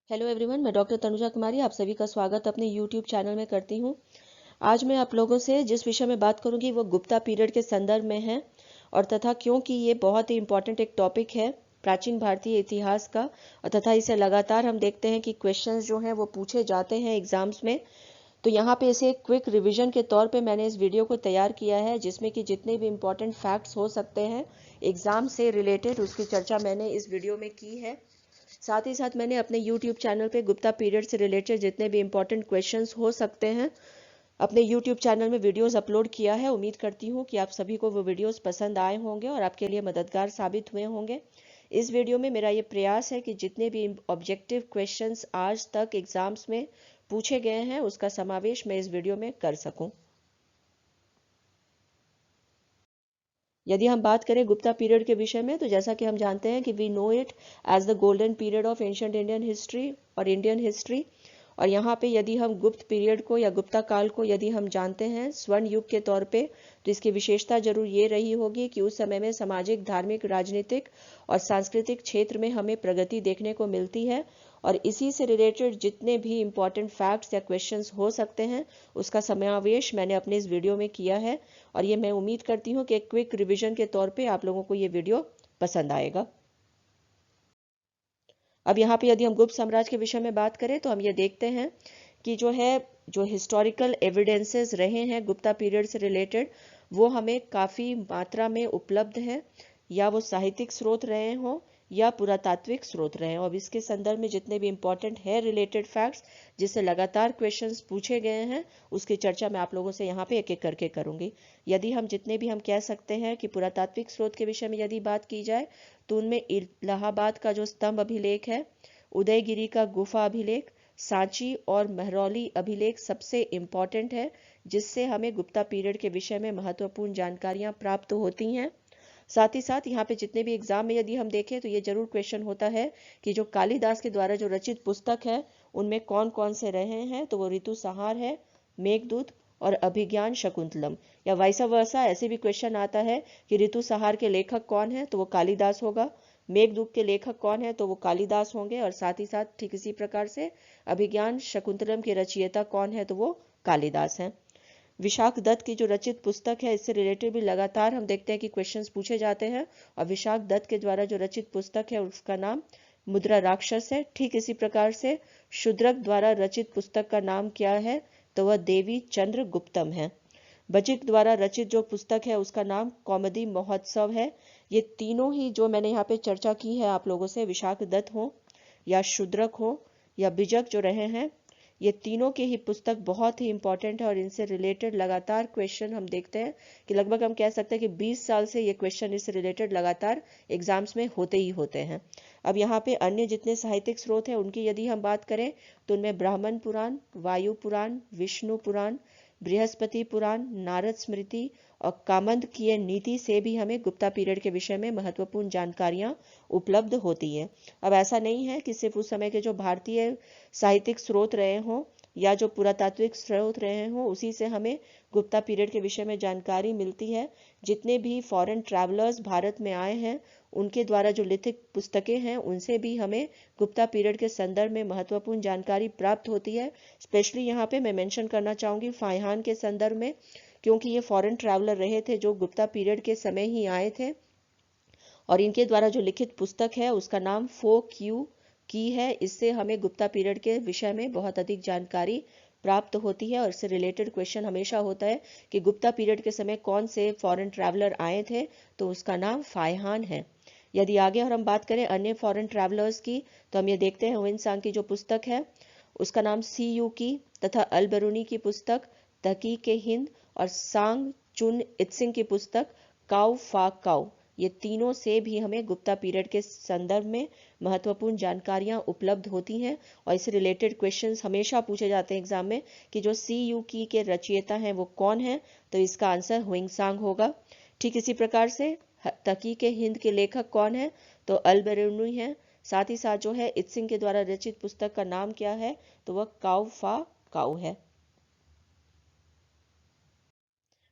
Hello everyone, मैं doctor Tanuja कुमारी आप सभी का स्वागत अपने यूट्यूब चैनल में करती हूँ। आज मैं आप लोगों से जिस विषय में बात करूंगी वो गुप्ता पीरियड के संदर्भ में है और तथा क्योंकि ये बहुत ही इम्पोर्टेंट एक टॉपिक है प्राचीन भारतीय इतिहास का और तथा इसे लगातार हम देखते हैं कि क्वेश्चंस जो हैं वो पूछे जाते हैं एग्जाम्स में। तो यहाँ पे इसे एक क्विक रिवीजन के तौर पे मैंने इस वीडियो को तैयार किया है जिसमें कि जितने भी इम्पोर्टेंट फैक्ट्स हो सकते हैं एग्जाम से रिलेटेड उसकी चर्चा मैंने इस वीडियो में की है। साथ ही साथ मैंने अपने YouTube चैनल पे गुप्ता पीरियड से रिलेटेड जितने भी इम्पोर्टेंट क्वेश्चंस हो सकते हैं अपने YouTube चैनल में वीडियोस अपलोड किया है। उम्मीद करती हूँ कि आप सभी को वो वीडियोस पसंद आए होंगे और आपके लिए मददगार साबित हुए होंगे। इस वीडियो में मेरा ये प्रयास है कि जितने भी ऑब्जेक्टिव क्वेश्चंस आज तक एग्जाम्स में पूछे गए हैं उसका समावेश मैं इस वीडियो में कर सकूं। यदि हम बात करें गुप्ता पीरियड के विषय में तो जैसा कि हम जानते हैं कि we know it as the golden period of ancient Indian history और इंडियन हिस्ट्री। और यहाँ पे यदि हम गुप्त पीरियड को या गुप्ता काल को यदि हम जानते हैं स्वर्ण युग के तौर पे तो इसकी विशेषता जरूर ये रही होगी कि उस समय में सामाजिक, धार्मिक, राजनीतिक और सांस्कृतिक क्षेत्र में हमें प्रगति देखने को मिलती है और इसी से रिलेटेड जितने भी इम्पोर्टेंट फैक्ट्स या क्वेश्चंस हो सकते हैं उसका समावेश मैंने अपने इस वीडियो में किया है और ये मैं उम्मीद करती हूँ कि एक क्विक रिवीजन के तौर पे आप लोगों को ये वीडियो पसंद आएगा। अब यहाँ पे यदि हम गुप्त साम्राज्य के विषय में बात करें तो हम ये देखते हैं कि जो हिस्टोरिकल एविडेंसेस रहे हैं गुप्ता पीरियड से रिलेटेड वो हमें काफ़ी मात्रा में उपलब्ध है, या वो साहित्यिक स्रोत रहे हों या पुरातात्विक स्रोत रहे हों। अब इसके संदर्भ में जितने भी इम्पोर्टेंट है रिलेटेड फैक्ट्स जिससे लगातार क्वेश्चंस पूछे गए हैं उसकी चर्चा मैं आप लोगों से यहाँ पे एक एक करके करूंगी। यदि हम जितने भी हम कह सकते हैं कि पुरातात्विक स्रोत के विषय में यदि बात की जाए तो उनमें इलाहाबाद का जो स्तंभ अभिलेख है, उदयगिरी का गुफा अभिलेख, सांची और महरौली अभिलेख सबसे इम्पोर्टेंट है जिससे हमें गुप्ता पीरियड के विषय में महत्वपूर्ण जानकारियां प्राप्त होती हैं। साथ ही साथ यहाँ पे जितने भी एग्जाम में यदि हम देखें तो ये जरूर क्वेश्चन होता है कि जो कालिदास के द्वारा जो रचित पुस्तक है उनमें कौन कौन से रहे हैं, तो वो ऋतु संहार है, मेघदूत और अभिज्ञान शकुंतलम। या वाइसा वर्सा ऐसे भी क्वेश्चन आता है कि ऋतु संहार के लेखक कौन है, तो वो कालिदास होगा, मेघदूत के लेखक कौन है तो वो कालिदास होंगे और साथ ही साथ ठीक इसी प्रकार से अभिज्ञान शकुंतलम के रचयिता कौन है तो वो कालिदास हैं। विशाख दत्त की जो रचित पुस्तक है इससे रिलेटेड भी लगातार हम देखते हैं कि क्वेश्चंस पूछे जाते हैं और विशाख दत्त के द्वारा जो रचित पुस्तक है उसका नाम मुद्रा राक्षस है। ठीक इसी प्रकार से शूद्रक द्वारा रचित पुस्तक का नाम क्या है तो वह देवी चंद्र गुप्तम है। बजिक द्वारा रचित जो पुस्तक है उसका नाम कौमुदी महोत्सव है। ये तीनों ही जो मैंने यहाँ पे चर्चा की है आप लोगों से, विशाख दत्त हो या शूद्रक हो या बिजक जो रहे हैं, ये तीनों की ही पुस्तक बहुत ही इंपॉर्टेंट है और इनसे रिलेटेड लगातार क्वेश्चन हम देखते हैं कि लगभग हम कह सकते हैं कि 20 साल से ये क्वेश्चन इससे रिलेटेड लगातार एग्जाम्स में होते ही होते हैं। अब यहाँ पे अन्य जितने साहित्यिक स्रोत हैं उनकी यदि हम बात करें तो उनमें ब्राह्मण पुराण, वायु पुराण, विष्णु पुराण, बृहस्पति पुराण, नारद स्मृति और कामंदकीय नीति से भी हमें गुप्ता पीरियड के विषय में महत्वपूर्ण जानकारियां उपलब्ध होती हैं। अब ऐसा नहीं है कि सिर्फ उस समय के जो भारतीय साहित्यिक स्रोत रहे हों या जो पुरातात्विक स्रोत रहे हों उसी से हमें गुप्ता पीरियड के विषय में जानकारी मिलती है। जितने भी फॉरेन ट्रैवलर्स भारत में आए हैं उनके द्वारा जो लिखित पुस्तकें हैं उनसे भी हमें गुप्ता पीरियड के संदर्भ में महत्वपूर्ण जानकारी प्राप्त होती है। स्पेशली यहाँ पे मैं मेंशन करना चाहूँगी फाइहान के संदर्भ में, क्योंकि ये फॉरेन ट्रैवलर रहे थे जो गुप्ता पीरियड के समय ही आए थे और इनके द्वारा जो लिखित पुस्तक है उसका नाम फो क्यू की है। इससे हमें गुप्ता पीरियड के विषय में बहुत अधिक जानकारी प्राप्त होती है और इससे रिलेटेड क्वेश्चन हमेशा होता है कि गुप्ता पीरियड के समय कौन से फॉरेन ट्रैवलर आए थे, तो उसका नाम फाइहान है। यदि आगे और हम बात करें अन्य फॉरेन ट्रैवलर्स की तो हम ये देखते हैं हुइन सांग की जो पुस्तक है उसका नाम सी यू की तथा अल बरूनी की पुस्तक तहकीक हिंद और सांग चुन इत्सिंग की पुस्तक काउ फा काउ, ये तीनों से भी हमें गुप्ता पीरियड के संदर्भ में महत्वपूर्ण जानकारियां उपलब्ध होती हैं और इससे रिलेटेड क्वेश्चंस हमेशा पूछे जाते हैं एग्जाम में कि जो सी यू की के रचयिता हैं वो कौन है, तो इसका आंसर हुइंग सांग होगा। ठीक इसी प्रकार से तहकीक हिंद के लेखक कौन है तो अल बरूनी है। साथ ही साथ जो है इत्सिंग के द्वारा रचित पुस्तक का नाम क्या है तो वह काउ फा काउ है।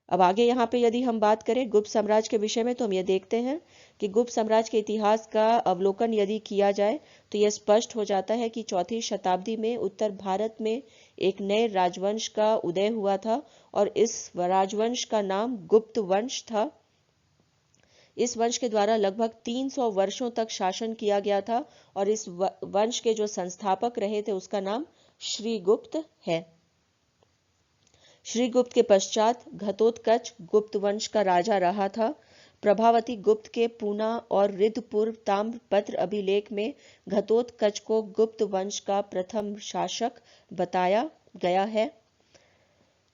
अब आगे यहाँ पे यदि हम बात करें गुप्त साम्राज्य के विषय में, तो हम ये देखते हैं कि गुप्त साम्राज्य के इतिहास का अवलोकन यदि किया जाए तो यह स्पष्ट हो जाता है कि 4वीं शताब्दी में उत्तर भारत में एक नए राजवंश का उदय हुआ था और इस राजवंश का नाम गुप्त वंश था। इस वंश के द्वारा लगभग 300 वर्षों तक शासन किया गया था और इस वंश के जो संस्थापक रहे थे उसका नाम श्रीगुप्त है। श्रीगुप्त के पश्चात घटोत्कच गुप्त वंश का राजा रहा था। प्रभावती गुप्त के पूना और रिद्धपुर ताम्रपत्र अभिलेख में घटोत्कच को गुप्त वंश का प्रथम शासक बताया गया है।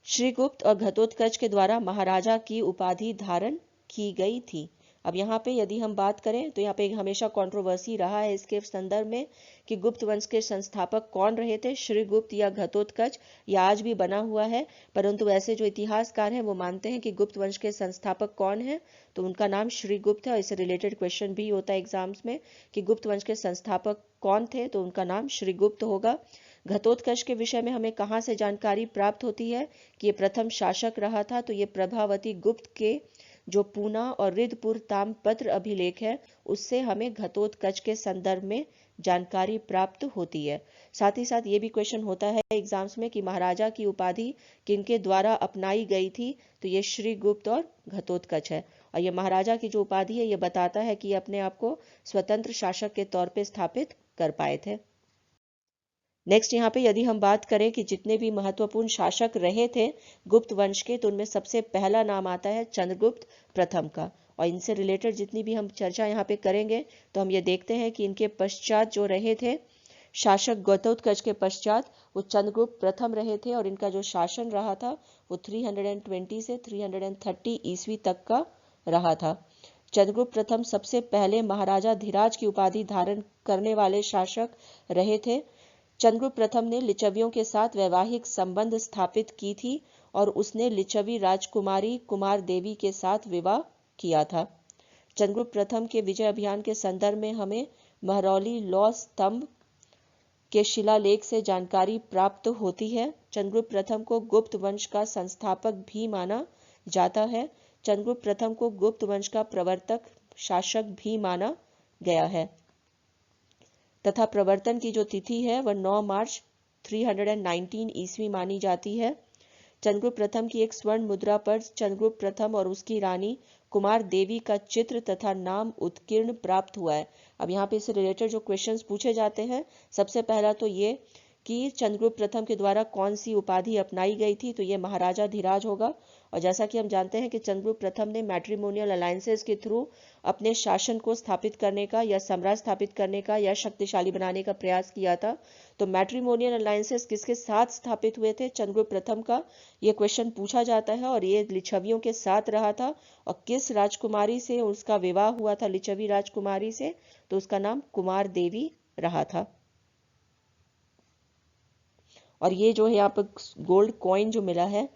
श्रीगुप्त और घटोत्कच के द्वारा महाराजा की उपाधि धारण की गई थी। अब यहाँ पे यदि हम बात करें तो यहाँ पे हमेशा कंट्रोवर्सी रहा है इसके संदर्भ में कि गुप्त वंश के संस्थापक कौन रहे थे, श्रीगुप्त या घटोत्कच, या आज भी बना हुआ है। परंतु ऐसे जो इतिहासकार हैं वो मानते हैं कि गुप्त वंश के संस्थापक कौन है, तो उनका नाम श्रीगुप्त है। और इससे रिलेटेड क्वेश्चन भी होता है एग्जाम्स में कि गुप्त वंश के संस्थापक कौन थे, तो उनका नाम श्रीगुप्त होगा। घटोत्कच के विषय में हमें कहाँ से जानकारी प्राप्त होती है कि ये प्रथम शासक रहा था, तो ये प्रभावती गुप्त के जो पूना और रिद्धपुर ताम्रपत्र अभिलेख है उससे हमें घटोत्कच के संदर्भ में जानकारी प्राप्त होती है। साथ ही साथ ये भी क्वेश्चन होता है एग्जाम्स में कि महाराजा की उपाधि किनके द्वारा अपनाई गई थी, तो ये श्रीगुप्त और घटोत्कच है। और ये महाराजा की जो उपाधि है ये बताता है कि ये अपने आप को स्वतंत्र शासक के तौर पे स्थापित कर पाए थे। नेक्स्ट यहाँ पे यदि हम बात करें कि जितने भी महत्वपूर्ण शासक रहे थे गुप्त वंश के, तो उनमें सबसे पहला नाम आता है चंद्रगुप्त प्रथम का। और इनसे रिलेटेड जितनी भी हम चर्चा यहाँ पे करेंगे तो हम ये देखते हैं कि इनके पश्चात जो रहे थे शासक घटोत्कच के पश्चात वो चंद्रगुप्त प्रथम रहे थे और इनका जो शासन रहा था वो 320 से 330 ईस्वी तक का रहा था। चंद्रगुप्त प्रथम सबसे पहले महाराजा धीराज की उपाधि धारण करने वाले शासक रहे थे। चंद्रगुप्त प्रथम ने लिच्छवियों के साथ वैवाहिक संबंध स्थापित की थी और उसने लिच्छवी राजकुमारी कुमार देवी के साथ विवाह किया था। चंद्रगुप्त प्रथम के विजय अभियान के संदर्भ में हमें महरौली लौह स्तंभ के शिलालेख से जानकारी प्राप्त होती है। चंद्रगुप्त प्रथम को गुप्त वंश का संस्थापक भी माना जाता है। चंद्रगुप्त प्रथम को गुप्त वंश का प्रवर्तक शासक भी माना गया है तथा प्रवर्तन की जो तिथि है वह 9 मार्च 319 ईस्वी मानी जाती है। चंद्रगुप्त प्रथम की एक स्वर्ण मुद्रा पर चंद्रगुप्त प्रथम और उसकी रानी कुमार देवी का चित्र तथा नाम उत्कीर्ण प्राप्त हुआ है। अब यहाँ पे इससे रिलेटेड जो क्वेश्चंस पूछे जाते हैं, सबसे पहला तो ये कि चंद्रगुप्त प्रथम के द्वारा कौन सी उपाधि अपनाई गई थी, तो ये महाराजा धीराज होगा। और जैसा कि हम जानते हैं कि चंद्रगुप्त प्रथम ने मैट्रिमोनियल अलायंसेस के थ्रू अपने शासन को स्थापित करने का या साम्राज्य स्थापित करने का या शक्तिशाली बनाने का प्रयास किया था। तो मैट्रिमोनियल अलायंसेस किसके साथ स्थापित हुए थे चंद्रगुप्त प्रथम का, ये क्वेश्चन पूछा जाता है। और ये लिच्छवियों के साथ रहा था और किस राजकुमारी से उसका विवाह हुआ था, लिच्छवी राजकुमारी से, तो उसका नाम कुमार देवी रहा था। और ये जो है यहाँ पर गोल्ड कॉइन जो मिला है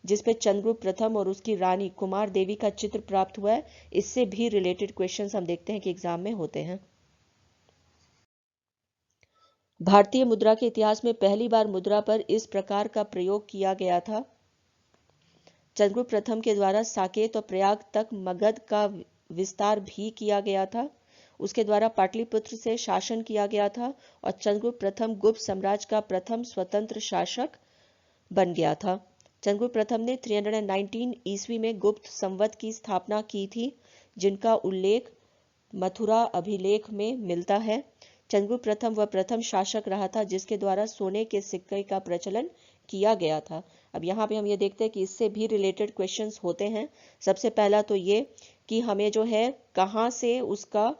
जिसपे चंद्रगुप्त प्रथम और उसकी रानी कुमार देवी का चित्र प्राप्त हुआ है, इससे भी रिलेटेड क्वेश्चंस हम देखते हैं कि एग्जाम में होते हैं। भारतीय मुद्रा के इतिहास में पहली बार मुद्रा पर इस प्रकार का प्रयोग किया गया था। चंद्रगुप्त प्रथम के द्वारा साकेत और प्रयाग तक मगध का विस्तार भी किया गया था। उसके द्वारा पाटलिपुत्र से शासन किया गया था और चंद्रगुप्त प्रथम गुप्त साम्राज्य का प्रथम स्वतंत्र शासक बन गया था। चंद्रगुप्त प्रथम ने 319 ईस्वी में गुप्त संवत की स्थापना की थी, जिनका उल्लेख मथुरा अभिलेख में मिलता है। चंद्रगुप्त प्रथम वह प्रथम शासक रहा था जिसके द्वारा सोने के सिक्के का प्रचलन किया गया था। अब यहाँ पे हम ये देखते हैं कि इससे भी रिलेटेड क्वेश्चंस होते हैं। सबसे पहला तो ये कि हमें जो है कहाँ से उसका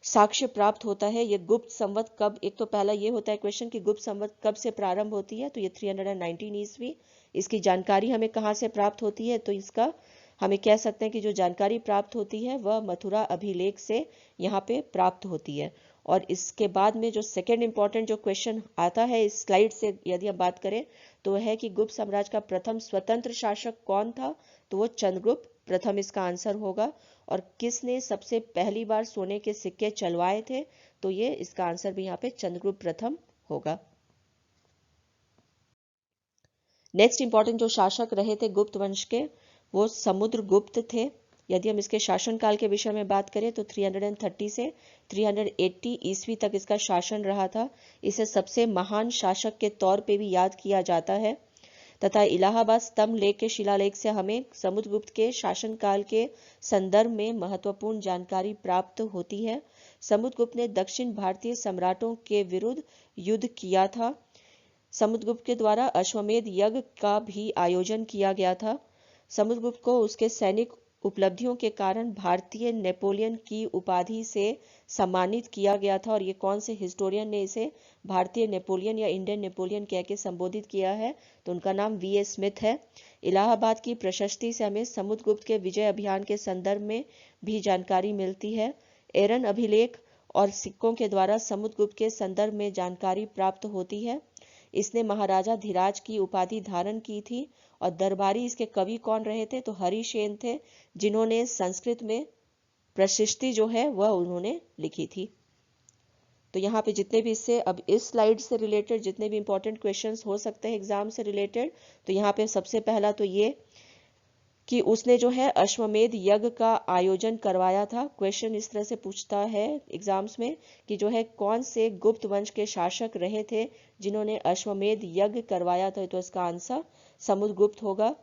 साक्ष्य प्राप्त होता है, ये गुप्त संवत कब, एक तो पहला ये होता है क्वेश्चन कि गुप्त संवत कब से प्रारंभ होती है, तो ये 319 ईस्वी। इसकी जानकारी हमें कहाँ से प्राप्त होती है, तो इसका हमें कह सकते हैं कि जो जानकारी प्राप्त होती है वह मथुरा अभिलेख से यहाँ पे प्राप्त होती है। और इसके बाद में जो सेकेंड इंपॉर्टेंट जो क्वेश्चन आता है इस स्लाइड से यदि हम बात करें तो वह है कि गुप्त साम्राज्य का प्रथम स्वतंत्र शासक कौन था, तो वो चंद्रगुप्त प्रथम इसका आंसर होगा। और किसने सबसे पहली बार सोने के सिक्के चलवाए थे, तो ये इसका आंसर भी यहाँ पे चंद्रगुप्त प्रथम होगा। नेक्स्ट इंपॉर्टेंट जो शासक रहे थे गुप्त वंश के वो समुद्रगुप्त थे। यदि हम इसके शासनकाल के विषय में बात करें तो 330 से 380 ईस्वी तक इसका शासन रहा था। इसे सबसे महान शासक के तौर पे भी याद किया जाता है। तथा इलाहाबाद स्तंभ लेख के शिलालेख से हमें समुद्रगुप्त के शासनकाल के संदर्भ में महत्वपूर्ण जानकारी प्राप्त होती है। समुद्रगुप्त ने दक्षिण भारतीय सम्राटों के विरुद्ध युद्ध किया था। समुद्रगुप्त के द्वारा अश्वमेध यज्ञ का भी आयोजन किया गया था। समुद्रगुप्त को उसके सैनिक उपलब्धियों के कारण भारतीय नेपोलियन की उपाधि से सम्मानित किया गया था। और ये कौन से हिस्टोरियन ने इसे भारतीय नेपोलियन या इंडियन नेपोलियन कह के संबोधित किया है, तो उनका नाम वी.ए. स्मिथ है। इलाहाबाद की प्रशस्ति से हमें समुद्रगुप्त के विजय अभियान के संदर्भ में भी जानकारी मिलती है। एरन अभिलेख और सिक्कों के द्वारा समुद्रगुप्त के संदर्भ में जानकारी प्राप्त होती है। इसने महाराजा धीराज की उपाधि धारण की थी। और दरबारी इसके कवि कौन रहे थे, तो हरिसेन थे, जिन्होंने संस्कृत में प्रशस्ति जो है वह उन्होंने लिखी थी। तो यहाँ पे जितने भी इससे अब इस स्लाइड से रिलेटेड जितने भी इंपॉर्टेंट क्वेश्चंस हो सकते हैं एग्जाम से रिलेटेड, तो यहाँ पे सबसे पहला तो ये कि उसने जो है अश्वमेध यज्ञ का आयोजन करवाया था। क्वेश्चन इस तरह से पूछता है एग्जाम्स में कि जो है कौन से गुप्त वंश के शासक रहे थे जिन्होंने अश्वमेध यज्ञ करवाया था, तो इसका आंसर समुद्रगुप्त होगा।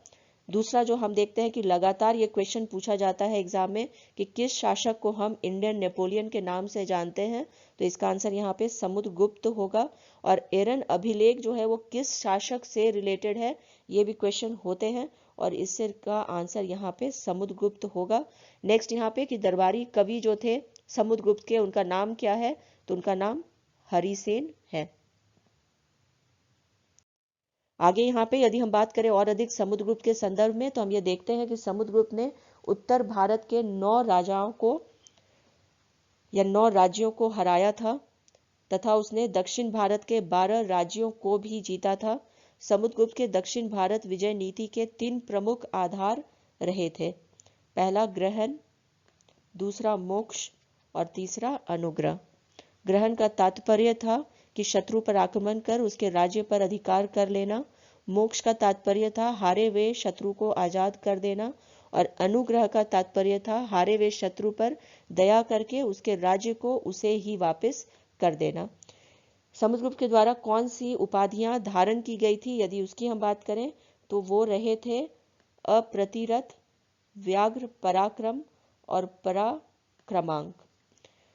दूसरा जो हम देखते हैं कि लगातार ये क्वेश्चन पूछा जाता है एग्जाम में कि किस शासक को हम इंडियन नेपोलियन के नाम से जानते हैं, तो इसका आंसर यहाँ पे समुद्रगुप्त होगा। और एरन अभिलेख जो है वो किस शासक से रिलेटेड है, ये भी क्वेश्चन होते हैं, और इससे का आंसर यहाँ पे समुद्रगुप्त होगा। नेक्स्ट यहाँ पे कि दरबारी कवि जो थे समुद्रगुप्त के, उनका नाम क्या है, तो उनका नाम हरिसेन है। आगे यहाँ पे यदि हम बात करें और अधिक समुद्रगुप्त के संदर्भ में, तो हम ये देखते हैं कि समुद्रगुप्त ने उत्तर भारत के 9 राजाओं को या 9 राज्यों को हराया था तथा उसने दक्षिण भारत के 12 राज्यों को भी जीता था। समुद्रगुप्त के दक्षिण भारत विजय नीति के 3 प्रमुख आधार रहे थे। पहला ग्रहण, दूसरा मोक्ष और तीसरा अनुग्रह। ग्रहण का तात्पर्य था कि शत्रु पर आक्रमण कर उसके राज्य पर अधिकार कर लेना। मोक्ष का तात्पर्य था हारे हुए शत्रु को आजाद कर देना। और अनुग्रह का तात्पर्य था हारे हुए शत्रु पर दया करके उसके राज्य को उसे ही वापस कर देना। समुद्रगुप्त के द्वारा कौन सी उपाधियां धारण की गई थी, यदि उसकी हम बात करें तो वो रहे थे अप्रतिरथ, व्याघ्र पराक्रम और पराक्रमांक।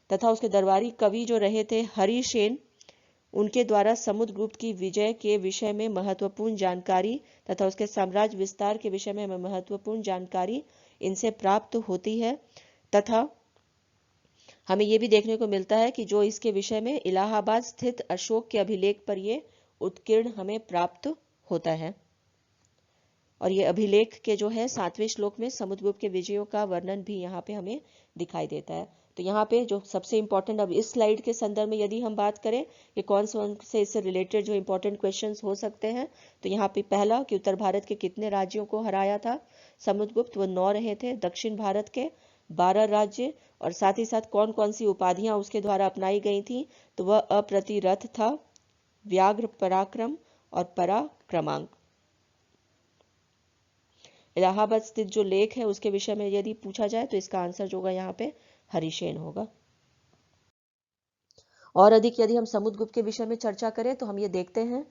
तथा उसके दरबारी कवि जो रहे थे हरिसेन, उनके द्वारा समुद्रगुप्त की विजय के विषय में महत्वपूर्ण जानकारी तथा उसके साम्राज्य विस्तार के विषय में महत्वपूर्ण जानकारी इनसे प्राप्त होती है। तथा हमें यह भी देखने को मिलता है कि जो इसके विषय में इलाहाबाद स्थित अशोक के अभिलेख पर यह उत्कीर्ण हमें प्राप्त होता है। और ये अभिलेख के जो है 7वें श्लोक में समुद्रगुप्त के विजयों का वर्णन भी यहाँ पे हमें दिखाई देता है। तो यहाँ पे जो सबसे इंपॉर्टेंट अब इस स्लाइड के संदर्भ में यदि हम बात करें कि कौन से इससे रिलेटेड जो इंपॉर्टेंट क्वेश्चंस हो सकते हैं, तो यहाँ पे पहला कि उत्तर भारत के कितने राज्यों को हराया था समुद्रगुप्त, वो 9 रहे थे। दक्षिण भारत के 12 राज्य, और साथ ही साथ कौन कौन सी उपाधियां उसके द्वारा अपनाई गई थी, तो वह अप्रतिरथ था, व्याघ्र पराक्रम और पराक्रमांक। इलाहाबाद स्थित जो लेख है उसके विषय में यदि पूछा जाए तो इसका आंसर जो होगा यहाँ पे हरिसेन होगा। और अधिक यदि हम समुद्रगुप्त के विषय में चर्चा करें तो हम ये देखते हैं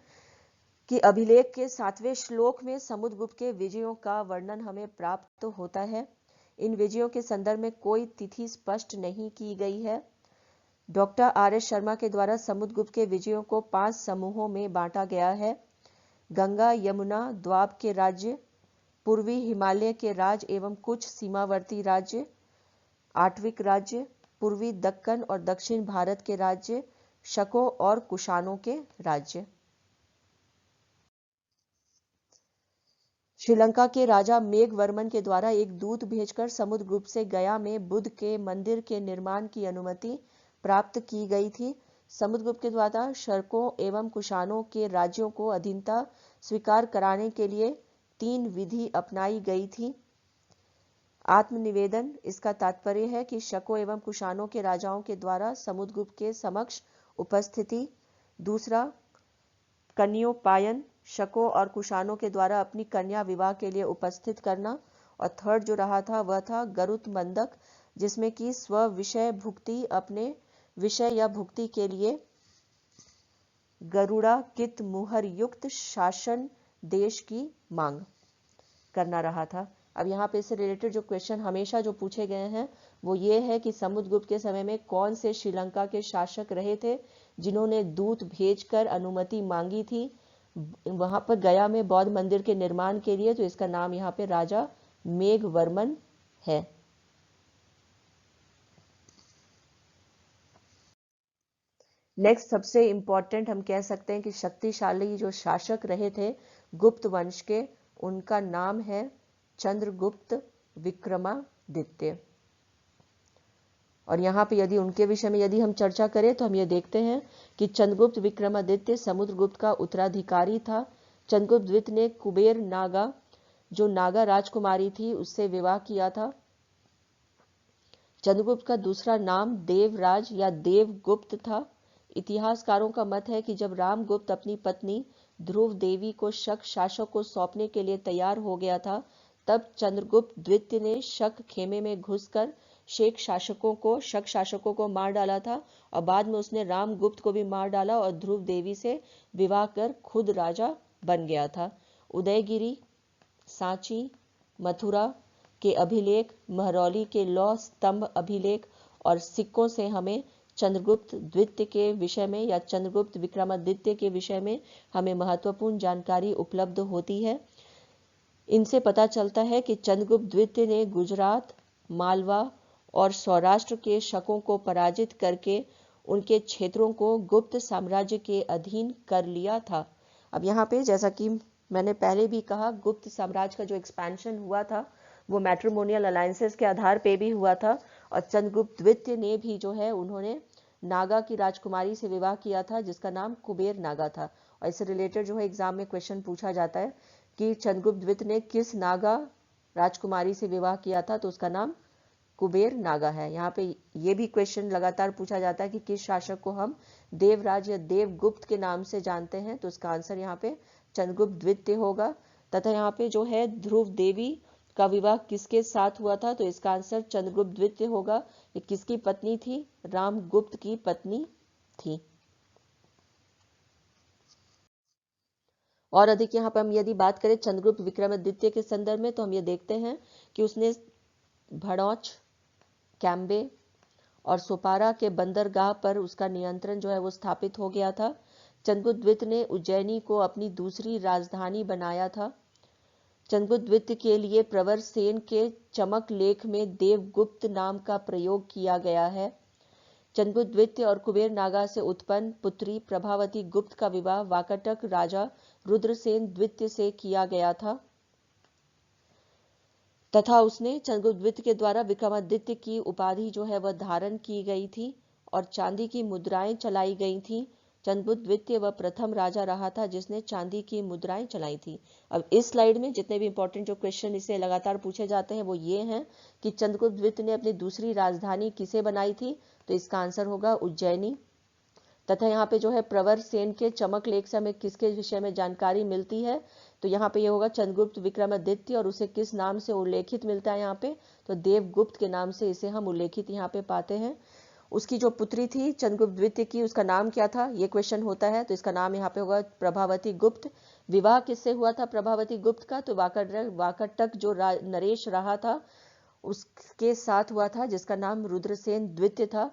कि अभिलेख के 7वें श्लोक में समुद्रगुप्त के विजयों का वर्णन हमें प्राप्त होता है। इन विजयों के संदर्भ में कोई तिथि स्पष्ट नहीं की गई है। Doctor R.S. शर्मा के द्वारा समुद्रगुप्त के विजयों को 5 समूहों में बांटा गया है। गंगा यमुना द्वाब के राज्य, पूर्वी हिमालय के राज्य एवं कुछ सीमावर्ती राज्य, आठविक राज्य, पूर्वी दक्कन और दक्षिण भारत के राज्य, शकों और कुषाणों के राज्य। श्रीलंका के राजा मेघवर्मन के द्वारा एक दूत भेजकर समुद्रगुप्त से गया में बुद्ध के मंदिर के निर्माण की अनुमति प्राप्त की गई थी। समुद्रगुप्त के द्वारा शकों एवं कुषाणों के राज्यों को अधीनता स्वीकार कराने के लिए 3 विधि अपनाई गई थी। आत्मनिवेदन, इसका तात्पर्य है कि शकों एवं कुषाणों के राजाओं के द्वारा समुद्रगुप्त के समक्ष उपस्थिति। दूसरा कन्योपायन, शकों और कुषाणों के द्वारा अपनी कन्या विवाह के लिए उपस्थित करना। और थर्ड जो रहा था वह था गरुत मंदक, जिसमें कि स्व विषय भुक्ति, अपने विषय या भुक्ति के लिए गरुड़ा कित मुहर युक्त शासन देश की मांग करना रहा था। अब यहाँ पे इससे रिलेटेड जो क्वेश्चन हमेशा जो पूछे गए हैं वो ये है कि समुद्रगुप्त के समय में कौन से श्रीलंका के शासक रहे थे जिन्होंने दूत भेजकर अनुमति मांगी थी वहां पर गया में बौद्ध मंदिर के निर्माण के लिए। तो इसका नाम यहाँ पे राजा मेघवर्मन है। नेक्स्ट सबसे इंपॉर्टेंट हम कह सकते हैं कि शक्तिशाली जो शासक रहे थे गुप्त वंश के, उनका नाम है चंद्रगुप्त विक्रमादित्य। और यहाँ पे यदि उनके विषय में यदि हम चर्चा करें तो हम ये देखते हैं कि चंद्रगुप्त विक्रमादित्य समुद्रगुप्त का उत्तराधिकारी था। चंद्रगुप्त द्वितीय ने कुबेर नागा, जो नागा राजकुमारी थी, उससे विवाह किया था। चंद्रगुप्त का दूसरा नाम देवराज या देवगुप्त था। इतिहासकारों का मत है कि जब रामगुप्त अपनी पत्नी ध्रुव देवी को शक शासक को सौंपने के लिए तैयार हो गया था, तब चंद्रगुप्त द्वितीय ने शक खेमे में घुसकर शक शासकों को मार डाला था और बाद में उसने रामगुप्त को भी मार डाला और ध्रुव देवी से विवाह कर खुद राजा बन गया था। उदयगिरी, सांची, मथुरा के अभिलेख, महरौली के लौह स्तंभ अभिलेख और सिक्कों से हमें चंद्रगुप्त द्वितीय के विषय में या चंद्रगुप्त विक्रमादित्य के विषय में हमें महत्वपूर्ण जानकारी उपलब्ध होती है। इनसे पता चलता है कि चंद्रगुप्त द्वितीय ने गुजरात, मालवा और सौराष्ट्र के शकों को पराजित करके उनके क्षेत्रों को गुप्त साम्राज्य के अधीन कर लिया था। अब यहाँ पे जैसा कि मैंने पहले भी कहा, गुप्त साम्राज्य का जो एक्सपेंशन हुआ था वो मैट्रिमोनियल अलायंसेस के आधार पे भी हुआ था और चंद्रगुप्त द्वितीय ने भी जो है उन्होंने नागा की राजकुमारी से विवाह किया था जिसका नाम कुबेर नागा था। और इससे रिलेटेड जो है एग्जाम में क्वेश्चन पूछा जाता है कि चंद्रगुप्त द्वितीय ने किस नागा राजकुमारी से विवाह किया था, तो उसका नाम कुबेर नागा है। यहाँ पे ये भी क्वेश्चन लगातार पूछा जाता है कि किस शासक को हम देवराज या देवगुप्त के नाम से जानते हैं, तो इसका आंसर यहाँ पे चंद्रगुप्त द्वितीय होगा। तथा यहाँ पे जो है ध्रुव देवी का विवाह किसके साथ हुआ था, तो इसका आंसर चंद्रगुप्त द्वितीय होगा। ये किसकी पत्नी थी? रामगुप्त की पत्नी थी। और अधिक यहाँ पर हम यदि बात करें चंद्रगुप्त विक्रमादित्य के संदर्भ में तो हम ये देखते हैं कि उसने भड़ौच, कैम्बे और सोपारा के बंदरगाह पर उसका नियंत्रण जो है वो स्थापित हो गया था। चंद्रगुप्त द्वितीय ने उज्जैनी को अपनी दूसरी राजधानी बनाया था। चंद्रगुप्त द्वितीय के लिए प्रवर सेन के चमक लेख में देवगुप्त नाम का प्रयोग किया गया है। चंद्रगुप्त द्वितीय और कुबेर नागा से उत्पन्न पुत्री प्रभावती गुप्त का विवाह वाकाटक राजा रुद्रसेन द्वितीय से किया गया था तथा उसने चंद्रगुप्त द्वितीय के द्वारा विक्रमादित्य की उपाधि जो है वह धारण की गई थी और चांदी की मुद्राएं चलाई गई थी। चंद्रगुप्त द्वितीय वह प्रथम राजा रहा था जिसने चांदी की मुद्राएं चलाई थी। अब इस स्लाइड में जितने भी इंपॉर्टेंट जो क्वेश्चन इसे लगातार पूछे जाते हैं वो ये हैं कि चंद्रगुप्त द्वितीय ने अपनी दूसरी राजधानी किसे बनाई थी, तो इसका आंसर होगा उज्जैनी। तथा यहाँ पे जो है प्रवर सेन के चमक लेख से हमें किसके विषय में जानकारी मिलती है, तो यहाँ पे ये होगा चंद्रगुप्त विक्रमादित्य और उसे किस नाम से उल्लेखित मिलता है यहाँ पे, तो देवगुप्त के नाम से इसे हम उल्लेखित यहाँ पे पाते हैं। उसकी जो पुत्री थी चंद्रगुप्त द्वितीय की, उसका नाम क्या था, ये क्वेश्चन होता है, तो इसका नाम यहाँ पे होगा प्रभावती गुप्त। विवाह किससे हुआ था प्रभावती गुप्त का, तो वाकाटक जो नरेश रहा था उसके साथ हुआ था जिसका नाम रुद्रसेन द्वितीय था।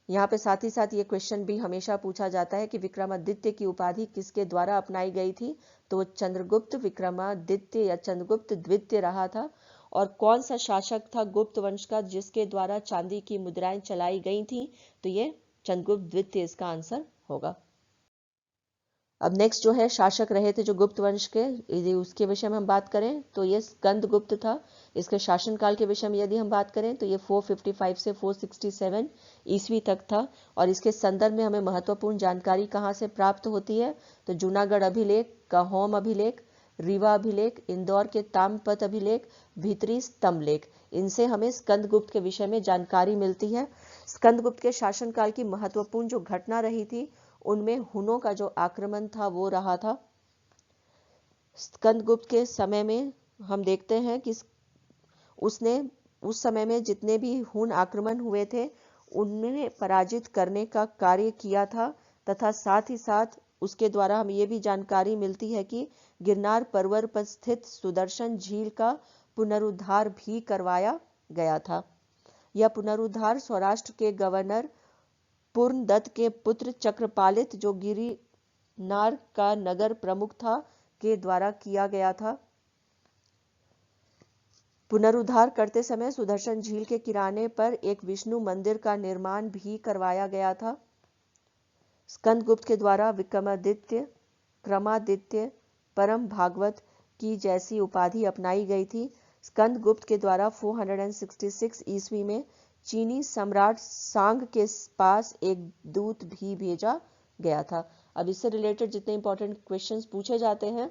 यहाँ पे साथ ही साथ ये क्वेश्चन भी हमेशा पूछा जाता है कि विक्रमादित्य की उपाधि किसके द्वारा अपनाई गई थी, तो चंद्रगुप्त विक्रमादित्य या चंद्रगुप्त द्वितीय रहा था। और कौन सा शासक था गुप्त वंश का जिसके द्वारा चांदी की मुद्राएं चलाई गई थी, तो ये चंद्रगुप्त द्वितीय इसका आंसर होगा। अब नेक्स्ट जो है शासक रहे थे जो गुप्त वंश के, यदि उसके विषय में हम बात करें तो ये स्कंदगुप्त था। इसके शासनकाल के विषय में यदि हम बात करें तो ये 455 से 467 ईस्वी तक था। और इसके संदर्भ में हमें महत्वपूर्ण जानकारी कहाँ से प्राप्त होती है, तो जूनागढ़ अभिलेख, काहोम अभिलेख, रीवा अभिलेख, इंदौर के ताम्रपत्र अभिलेख, भीतरी स्तंभ लेख, इनसे हमें स्कंदगुप्त के विषय में जानकारी मिलती है। स्कंदगुप्त के शासनकाल की महत्वपूर्ण जो घटना रही थी उनमें हुनों का जो आक्रमण था वो रहा था। स्कंदगुप्त के समय में हम देखते हैं कि उसने उस समय में जितने भी हुन आक्रमण हुए थे उन्हें पराजित करने का कार्य किया था, तथा साथ ही साथ उसके द्वारा हमें ये भी जानकारी मिलती है कि गिरनार पर्वत पर स्थित सुदर्शन झील का पुनरुद्धार भी करवाया गया था। यह पुनरुद्धार सौराष्ट्र के गवर्नर पूर्णदत्त के पुत्र चक्रपालित, जो गिरनार का नगर प्रमुख था, के द्वारा किया गया था। पुनरुद्धार करते समय सुदर्शन झील के किनारे पर एक विष्णु मंदिर का निर्माण भी करवाया गया था। स्कंदगुप्त के द्वारा विक्रमादित्य, क्रमादित्य, परम भागवत की जैसी उपाधि अपनाई गई थी। स्कंदगुप्त के द्वारा 466 ईस्वी में चीनी सम्राट सांग के पास एक दूत भी भेजा गया था। अब इससे रिलेटेड जितने इंपॉर्टेंट क्वेश्चंस पूछे जाते हैं,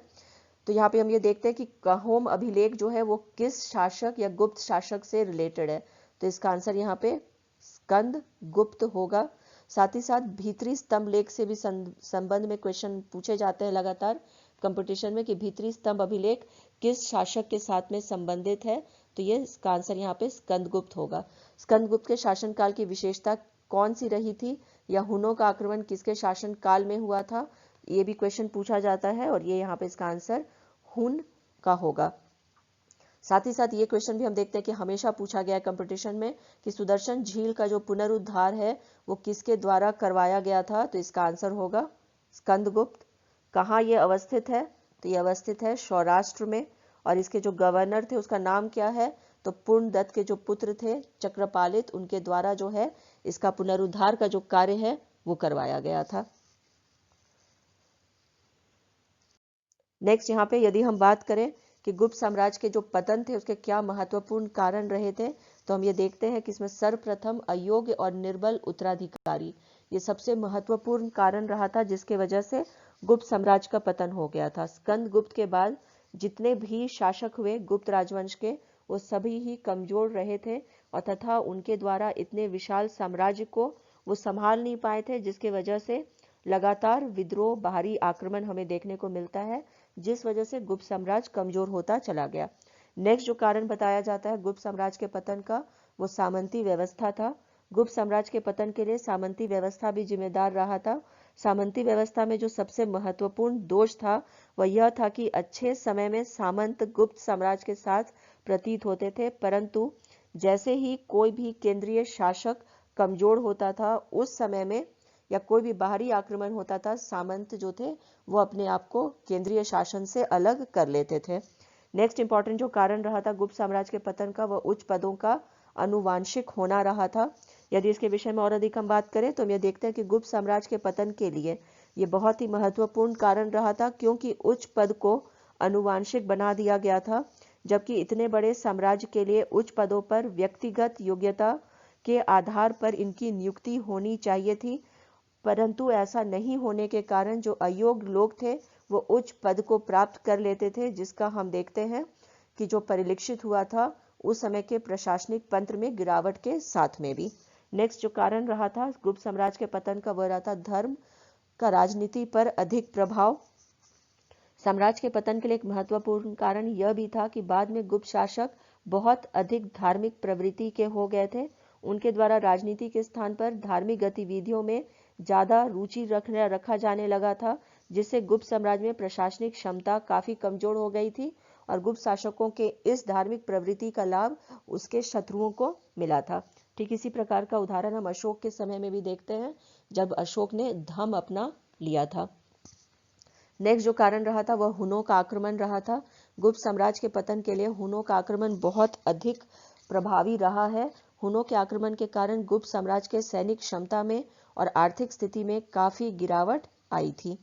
तो यहाँ पे हम ये देखते हैं कि काहोम अभिलेख जो है वो किस शासक या गुप्त शासक से रिलेटेड है। तो इसका आंसर यहाँ पे स्कंदगुप्त होगा। साथ ही साथ भीतरी स्तंभ लेख से भी संबंध में क्वेश्चन पूछे जाते हैं लगातार कंपटीशन में कि भीतरी स्तंभ अभिलेख किस शासक के साथ में संबंधित है। तो ये इसका आंसर यहाँ पे स्कंदगुप्त होगा। स्कंदगुप्त के शासनकाल की विशेषता कौन सी रही थी, या हुनों का आक्रमण किसके शासन काल में हुआ था, ये भी क्वेश्चन पूछा जाता है, और ये यहाँ पे इसका आंसर हुन का होगा। साथ ही साथ ये क्वेश्चन भी हम देखते हैं कि हमेशा पूछा गया है कंपटीशन में कि सुदर्शन झील का जो पुनरुद्धार है वो किसके द्वारा करवाया गया था। तो इसका आंसर होगा स्कंदगुप्त। कहाँ ये अवस्थित है, तो ये अवस्थित है सौराष्ट्र में, और इसके जो गवर्नर थे उसका नाम क्या है, तो पूर्णदत्त के जो पुत्र थे चक्रपालित, उनके द्वारा जो है इसका पुनरुद्धार का जो कार्य है वो करवाया गया था। नेक्स्ट यहाँ पे यदि हम बात करें कि गुप्त साम्राज्य के जो पतन थे उसके क्या महत्वपूर्ण कारण रहे थे, तो हम ये देखते हैं कि इसमें सर्वप्रथम अयोग्य और निर्बल उत्तराधिकारी, ये सबसे महत्वपूर्ण कारण रहा था जिसके वजह से गुप्त साम्राज्य का पतन हो गया था। स्कंदगुप्त के बाद जितने भी शासक हुए गुप्त राजवंश के, वो सभी ही कमजोर रहे थे, और तथा उनके द्वारा इतने विशाल साम्राज्य को वो संभाल नहीं पाए थे, जिसके वजह से लगातार विद्रोह, बाहरी आक्रमण हमें देखने को मिलता है, जिस वजह से गुप्त साम्राज्य कमजोर होता चला गया। नेक्स्ट जो कारण बताया जाता है गुप्त साम्राज्य के पतन का, वो सामंती व्यवस्था था। गुप्त साम्राज्य के पतन के लिए सामंती व्यवस्था भी जिम्मेदार रहा था। सामंती व्यवस्था में जो सबसे महत्वपूर्ण दोष था वह यह था कि अच्छे समय में सामंत गुप्त साम्राज्य के साथ प्रतीत होते थे, परंतु जैसे ही कोई भी केंद्रीय शासक कमजोर होता था उस समय में, या कोई भी बाहरी आक्रमण होता था, सामंत जो थे वो अपने आप को केंद्रीय शासन से अलग कर लेते थे। नेक्स्ट इंपॉर्टेंट जो कारण रहा था गुप्त साम्राज्य के पतन का, वह उच्च पदों का अनुवांशिक होना रहा था। यदि इसके विषय में और अधिक हम बात करें तो हम ये देखते हैं कि गुप्त साम्राज्य के पतन के लिए ये बहुत ही महत्वपूर्ण कारण रहा था, क्योंकि उच्च पद को अनुवांशिक बना दिया गया था, जबकि इतने बड़े साम्राज्य के लिए उच्च पदों पर व्यक्तिगत योग्यता के आधार पर इनकी नियुक्ति होनी चाहिए थी, परंतु ऐसा नहीं होने के कारण जो अयोग्य लोग थे वो उच्च पद को प्राप्त कर लेते थे, जिसका हम देखते हैं कि जो परिलक्षित हुआ था उस समय के प्रशासनिक तंत्र में गिरावट के साथ में भी। नेक्स्ट जो कारण रहा था गुप्त साम्राज्य के पतन का, वह रहा था धर्म का राजनीति पर अधिक प्रभाव। साम्राज्य के पतन के लिए एक महत्वपूर्ण कारण यह भी था कि बाद में गुप्त शासक बहुत अधिक धार्मिक प्रवृत्ति के हो गए थे। उनके द्वारा राजनीति के स्थान पर धार्मिक गतिविधियों में ज्यादा रुचि रखा जाने लगा था, जिससे गुप्त साम्राज्य में प्रशासनिक क्षमता काफी कमजोर हो गई थी, और गुप्त शासकों के इस धार्मिक प्रवृत्ति का लाभ उसके शत्रुओं को मिला था। ठीक इसी प्रकार का उदाहरण हम अशोक के समय में भी देखते हैं, जब अशोक ने धम्म अपना लिया था। नेक्स्ट जो कारण रहा था वह हुनों का आक्रमण रहा था। गुप्त साम्राज्य के पतन के लिए हुनों का आक्रमण बहुत अधिक प्रभावी रहा है। हुनों के आक्रमण के कारण गुप्त साम्राज्य के सैनिक क्षमता में और आर्थिक स्थिति में काफी गिरावट आई थी।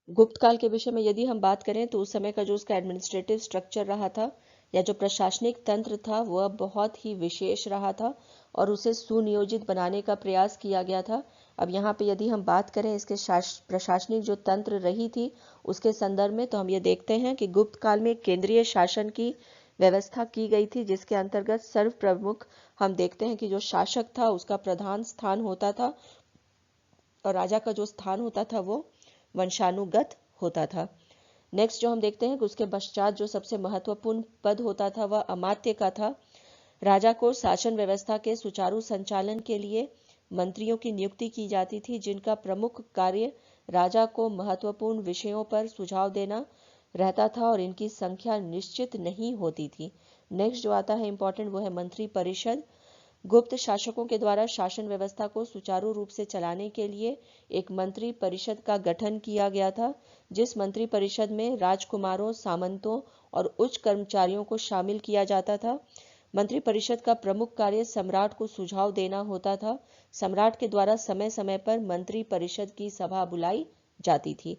गुप्त काल के विषय में यदि हम बात करें तो उस समय का जो उसका एडमिनिस्ट्रेटिव स्ट्रक्चर रहा था, या जो प्रशासनिक तंत्र था, वह बहुत ही विशेष रहा था और उसे सुनियोजित बनाने का प्रयास किया गया था। अब यहाँ पे यदि हम बात करें इसके प्रशासनिक जो तंत्र रही थी उसके संदर्भ में, तो हम ये देखते हैं कि गुप्त काल में केंद्रीय शासन की व्यवस्था की गई थी, जिसके अंतर्गत सर्व प्रमुख हम देखते हैं कि जो शासक था उसका प्रधान स्थान होता था, और राजा का जो स्थान होता था वो वंशानुगत होता था। नेक्स्ट जो हम देखते हैं कि उसके पश्चात जो सबसे महत्वपूर्ण पद होता था वह अमात्य का था। राजा को शासन व्यवस्था के सुचारू संचालन के लिए मंत्रियों की नियुक्ति की जाती थी, जिनका प्रमुख कार्य राजा को महत्वपूर्ण विषयों पर सुझाव देना रहता था और इनकी संख्या निश्चित नहीं होती थी। नेक्स्ट जो आता है इंपॉर्टेंट, वो है मंत्री परिषद। गुप्त शासकों के द्वारा शासन व्यवस्था को सुचारू रूप से चलाने के लिए एक मंत्री परिषद का गठन किया गया था, जिस मंत्री परिषद में राजकुमारों, सामंतों और उच्च कर्मचारियों को शामिल किया जाता था। मंत्री परिषद का प्रमुख कार्य सम्राट को सुझाव देना होता था। सम्राट के द्वारा समय समय पर मंत्री परिषद की सभा बुलाई जाती थी।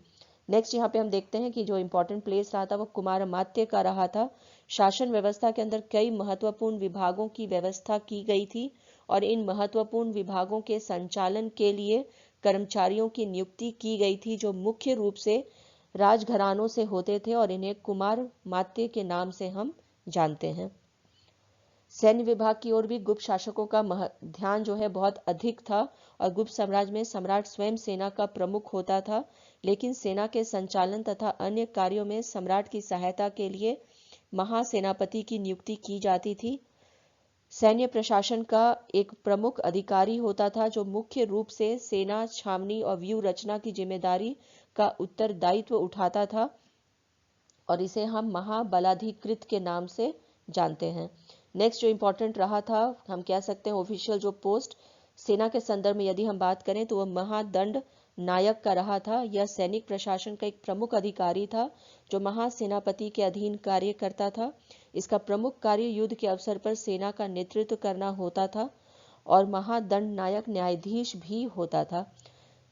नेक्स्ट यहाँ पे हम देखते हैं कि जो इंपॉर्टेंट प्लेस रहा था वो कुमार अमात्य का रहा था। शासन व्यवस्था के अंदर कई महत्वपूर्ण विभागों की व्यवस्था की गई थी और इन महत्वपूर्ण विभागों के संचालन के लिए कर्मचारियों की नियुक्ति की गई थी, जो मुख्य रूप से राजघरानों से होते थे और इन्हें कुमार मात्य के नाम से हम जानते हैं। सैन्य विभाग की ओर भी गुप्त शासकों का ध्यान जो है बहुत अधिक था और गुप्त साम्राज्य में सम्राट स्वयं सेना का प्रमुख होता था, लेकिन सेना के संचालन तथा अन्य कार्यों में सम्राट की सहायता के लिए महासेनापति की नियुक्ति की जाती थी। सैन्य प्रशासन का एक प्रमुख अधिकारी होता था, जो मुख्य रूप से सेना, छावनी और व्यूह रचना की जिम्मेदारी का उत्तरदायित्व उठाता था और इसे हम महाबलाधिकृत के नाम से जानते हैं। नेक्स्ट जो इंपॉर्टेंट रहा था, हम कह सकते हैं ऑफिशियल जो पोस्ट सेना के संदर्भ में यदि हम बात करें तो वह महादंड नायक का रहा था। यह सैनिक प्रशासन का एक प्रमुख अधिकारी था जो महासेनापति के अधीन कार्य करता था। इसका प्रमुख कार्य युद्ध के अवसर पर सेना का नेतृत्व करना होता था और महादंड नायक न्यायाधीश भी होता था।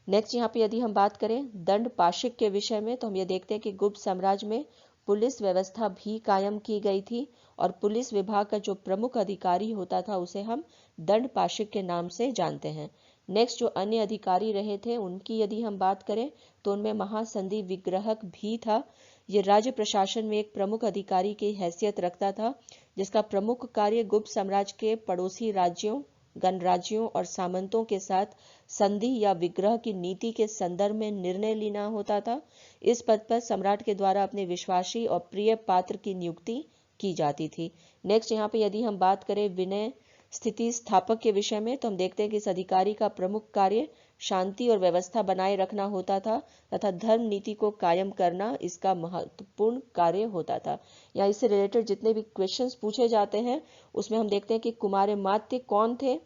नेक्स्ट यहाँ पे यदि हम बात करें दंड पाशिक के विषय में, तो हम ये देखते हैं कि गुप्त साम्राज्य में पुलिस व्यवस्था भी कायम की गई थी और पुलिस विभाग का जो प्रमुख अधिकारी होता था उसे हम दंड पाशिक के नाम से जानते हैं। नेक्स्ट जो अन्य अधिकारी रहे थे उनकी यदि हम बात करें तो उनमें महासंधि विग्रहक भी था। ये राज्य प्रशासन में एक प्रमुख अधिकारी की हैसियत रखता था, जिसका प्रमुख कार्य गुप्त साम्राज्य के पड़ोसी राज्यों, गणराज्यों और सामंतों के साथ संधि या विग्रह की नीति के संदर्भ में निर्णय लेना होता था। इस पद पर सम्राट के द्वारा अपने विश्वासी और प्रिय पात्र की नियुक्ति की जाती थी। नेक्स्ट यहाँ पे यदि हम बात करें विनय स्थिति स्थापक के विषय में, तो हम देखते हैं कि इस अधिकारी का प्रमुख कार्य शांति और व्यवस्था बनाए रखना होता था तथा धर्म नीति को कायम करना इसका महत्वपूर्ण कार्य होता था। या इससे रिलेटेड जितने भी क्वेश्चंस पूछे जाते हैं उसमें हम देखते हैं कि कुमार मात्य कौन थे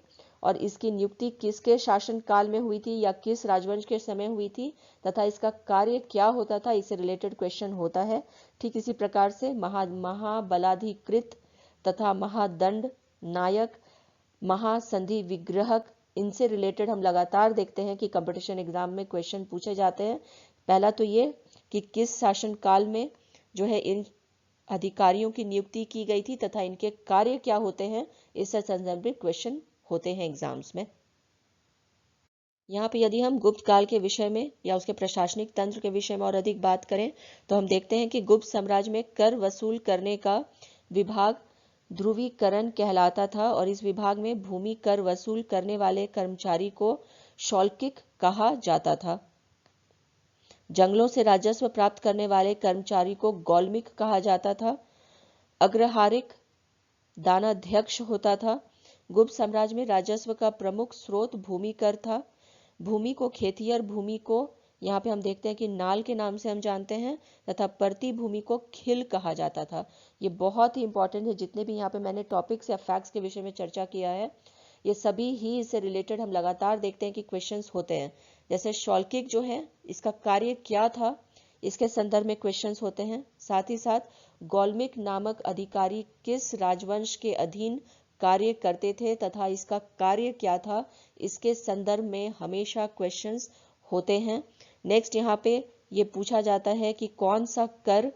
और इसकी नियुक्ति किसके शासन काल में हुई थी या किस राजवंश के समय हुई थी तथा इसका कार्य क्या होता था, इससे रिलेटेड क्वेश्चन होता है। ठीक इसी प्रकार से महाबलाधिकृत तथा महादंड नायक, महासंधि विग्रहक, इनसे रिलेटेड हम लगातार देखते हैं कि कंपटीशन एग्जाम में क्वेश्चन पूछे जाते हैं। पहला तो ये कि किस शासन काल में जो है इन अधिकारियों की नियुक्ति की गई थी तथा इनके कार्य क्या होते हैं, इससे संदर्भित क्वेश्चन होते हैं एग्जाम्स में। यहाँ पे यदि हम गुप्त काल के विषय में या उसके प्रशासनिक तंत्र के विषय में और अधिक बात करें तो हम देखते हैं कि गुप्त साम्राज्य में कर वसूल करने का विभाग ध्रुवीकरण कहलाता था और इस विभाग में भूमि कर वसूल करने वाले कर्मचारी को शौल्किक कहा जाता था। जंगलों से राजस्व प्राप्त करने वाले कर्मचारी को गौलमिक कहा जाता था। अग्रहारिक दानाध्यक्ष होता था। गुप्त साम्राज्य में राजस्व का प्रमुख स्रोत भूमि कर था। भूमि को खेतियर भूमि को यहाँ पे हम देखते हैं कि नाल के नाम से हम जानते हैं तथा परती भूमि को खिल कहा जाता था। ये बहुत ही इंपॉर्टेंट है। जितने भी यहाँ पे मैंने टॉपिक्स या फैक्ट्स के विषय में चर्चा किया है ये सभी ही इससे रिलेटेड हम लगातार देखते हैं कि क्वेश्चंस होते हैं। जैसे शौल्किक जो है इसका कार्य क्या था, इसके संदर्भ में क्वेश्चंस होते हैं। साथ ही साथ गौलमिक नामक अधिकारी किस राजवंश के अधीन कार्य करते थे तथा इसका कार्य क्या था, इसके संदर्भ में हमेशा क्वेश्चंस होते हैं। नेक्स्ट यहाँ पे ये पूछा जाता है कि कौन सा कर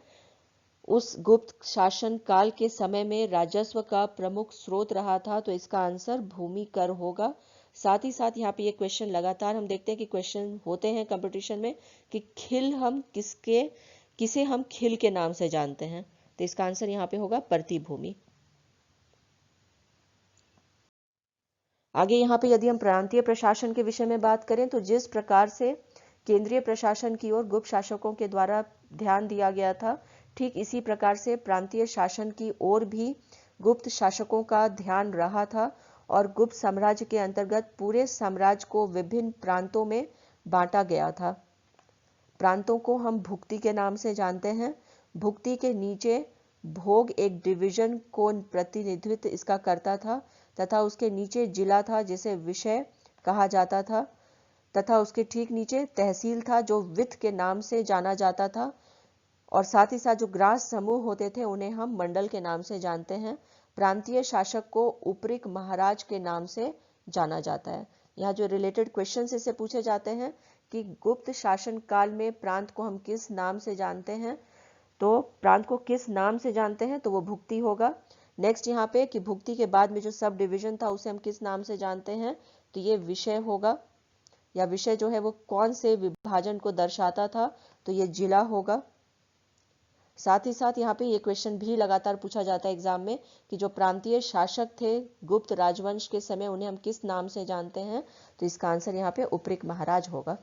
उस गुप्त शासन काल के समय में राजस्व का प्रमुख स्रोत रहा था, तो इसका आंसर भूमि कर होगा। साथ ही साथ यहाँ पे ये क्वेश्चन लगातार हम देखते हैं कि क्वेश्चन होते हैं कंपटीशन में कि खिल हम किसे हम खिल के नाम से जानते हैं, तो इसका आंसर यहाँ पे होगा परती भूमि। आगे यहाँ पे यदि हम प्रांतीय प्रशासन के विषय में बात करें तो जिस प्रकार से केंद्रीय प्रशासन की ओर गुप्त शासकों के द्वारा ध्यान दिया गया था, ठीक इसी प्रकार से प्रांतीय शासन की ओर भी गुप्त शासकों का ध्यान रहा था और गुप्त साम्राज्य के अंतर्गत पूरे साम्राज्य को विभिन्न प्रांतों में बांटा गया था। प्रांतों को हम भुक्ति के नाम से जानते हैं। भुक्ति के नीचे भोग एक डिवीजन को प्रतिनिधित्व इसका करता था तथा उसके नीचे जिला था जिसे विषय कहा जाता था तथा उसके ठीक नीचे तहसील था जो वित्त के नाम से जाना जाता था और साथ ही साथ जो ग्रास समूह होते थे उन्हें हम मंडल के नाम से जानते हैं। प्रांतीय शासक को उपरिक महाराज के नाम से जाना जाता है। यहाँ जो रिलेटेड क्वेश्चंस इससे पूछे जाते हैं कि गुप्त शासन काल में प्रांत को हम किस नाम से जानते हैं, तो प्रांत को किस नाम से जानते हैं तो वो भुक्ति होगा। नेक्स्ट यहाँ पे कि भुक्ति के बाद में जो सब डिवीजन था उसे हम किस नाम से जानते हैं, तो ये विषय होगा, या विषय जो है वो कौन से विभाजन को दर्शाता था, तो ये जिला होगा। साथ ही साथ यहाँ पे ये क्वेश्चन भी लगातार पूछा जाता है एग्जाम में कि जो प्रांतीय शासक थे गुप्त राजवंश के समय उन्हें हम किस नाम से जानते हैं, तो इसका आंसर यहाँ पे उपरिक महाराज होगा।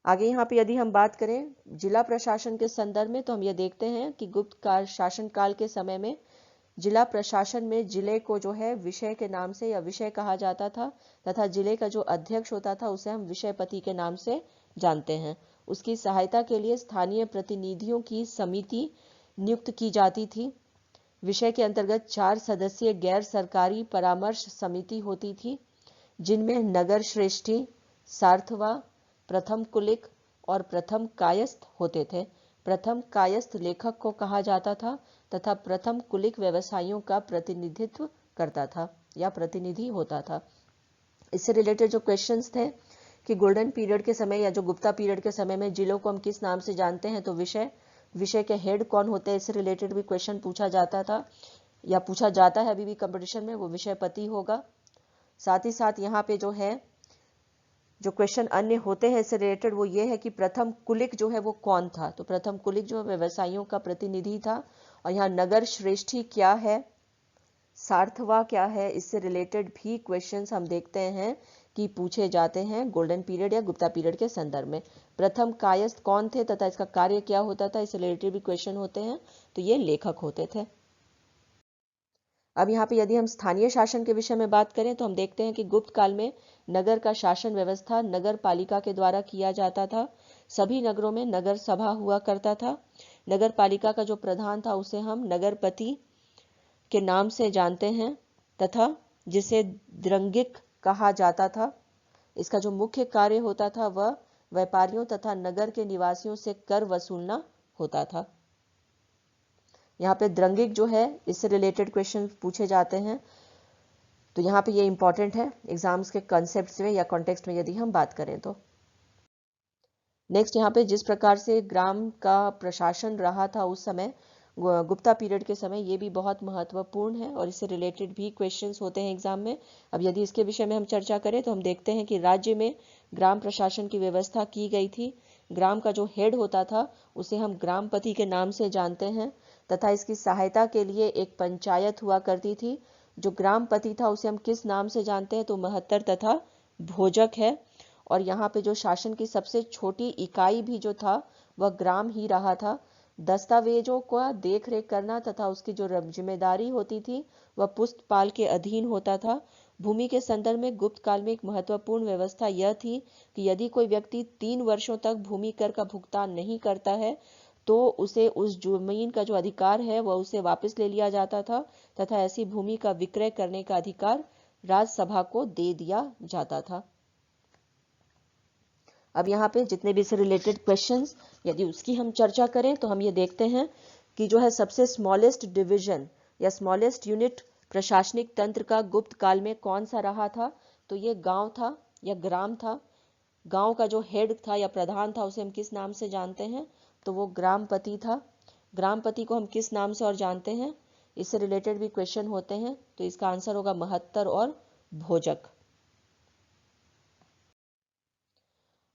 आगे यहाँ पे यदि हम बात करें जिला प्रशासन के संदर्भ में, तो हम ये देखते हैं कि गुप्त काल शासन काल के समय में जिला प्रशासन में जिले को जो है विषय के नाम से या विषय कहा जाता था तथा जिले का जो अध्यक्ष होता था उसे हम विषयपति के नाम से जानते हैं। उसकी सहायता के लिए स्थानीय प्रतिनिधियों की समिति नियुक्त की जाती थी। विषय के अंतर्गत 4 सदस्यीय गैर सरकारी परामर्श समिति होती थी जिनमें नगर श्रेष्ठी, सार्थवा, प्रथम कुलिक और प्रथम कायस्थ होते थे। प्रथम कायस्थ लेखक को कहा जाता था तथा प्रथम कुलिक व्यवसायियों का प्रतिनिधित्व करता था या प्रतिनिधि होता था। इससे रिलेटेड जो क्वेश्चंस थे कि गोल्डन पीरियड के समय या जो गुप्ता पीरियड के समय में जिलों को हम किस नाम से जानते हैं, तो विषय के हेड कौन होते हैं, इससे रिलेटेड भी क्वेश्चन पूछा जाता था या पूछा जाता है अभी भी कंपटीशन में, वो विषयपति होगा। साथ ही साथ यहाँ पे जो है जो क्वेश्चन अन्य होते हैं इससे रिलेटेड वो ये है कि प्रथम कुलिक जो है वो कौन था, तो प्रथम कुलिक जो व्यवसायियों का प्रतिनिधि था। और यहाँ नगर श्रेष्ठी क्या है, सार्थवा क्या है, इससे रिलेटेड भी क्वेश्चंस हम देखते हैं कि पूछे जाते हैं गोल्डन पीरियड या गुप्ता पीरियड के संदर्भ में। प्रथम कायस्थ कौन थे तथा इसका कार्य क्या होता था, इससे रिलेटेड भी क्वेश्चन होते हैं, तो ये लेखक होते थे। अब यहाँ पे यदि हम स्थानीय शासन के विषय में बात करें तो हम देखते हैं कि गुप्त काल में नगर का शासन व्यवस्था नगर पालिका के द्वारा किया जाता था। सभी नगरों में नगर सभा हुआ करता था। नगर पालिका का जो प्रधान था उसे हम नगरपति के नाम से जानते हैं तथा जिसे द्रंगिक कहा जाता था। इसका जो मुख्य कार्य होता था वह व्यापारियों तथा नगर के निवासियों से कर वसूलना होता था। यहाँ पे द्रंगिक जो है इससे रिलेटेड क्वेश्चन पूछे जाते हैं, तो यहाँ पे ये इंपॉर्टेंट है एग्जाम्स के कॉन्सेप्ट्स में या कॉन्टेक्स्ट में यदि हम बात करें तो। नेक्स्ट यहाँ पे जिस प्रकार से ग्राम का प्रशासन रहा था उस समय गुप्ता पीरियड के समय, ये भी बहुत महत्वपूर्ण है और इससे रिलेटेड भी क्वेश्चंस होते हैं एग्जाम में। अब यदि इसके विषय में हम चर्चा करें तो हम देखते हैं कि राज्य में ग्राम प्रशासन की व्यवस्था की गई थी। ग्राम का जो हेड होता था उसे हम ग्रामपति के नाम से जानते हैं तथा इसकी सहायता के लिए एक पंचायत हुआ करती थी। जो ग्रामपति था उसे हम किस नाम से जानते हैं, तो महत्तर तथा भोजक है। और यहाँ पे जो शासन की सबसे छोटी इकाई भी जो था वह ग्राम ही रहा था। दस्तावेजों का देख रेख करना तथा उसकी जो जिम्मेदारी होती थी वह पुस्तपाल के अधीन होता था। भूमि के संदर्भ में गुप्त काल में एक महत्वपूर्ण व्यवस्था यह थी कि यदि कोई व्यक्ति 3 वर्षों तक भूमि कर का भुगतान नहीं करता है तो उसे उस जमीन का जो अधिकार है वह उसे वापस ले लिया जाता था तथा ऐसी भूमि का विक्रय करने का अधिकार राजसभा को दे दिया जाता था। अब यहाँ पे जितने भी इससे रिलेटेड क्वेश्चंस यदि उसकी हम चर्चा करें तो हम ये देखते हैं कि जो है सबसे स्मॉलेस्ट डिवीजन या स्मॉलेस्ट यूनिट प्रशासनिक तंत्र का गुप्त काल में कौन सा रहा था, तो ये गांव था या ग्राम था। गांव का जो हेड था या प्रधान था उसे हम किस नाम से जानते हैं, तो वो ग्रामपति था। ग्रामपति को हम किस नाम से और जानते हैं, इससे रिलेटेड भी क्वेश्चन होते हैं, तो इसका आंसर होगा महत्तर और भोजक।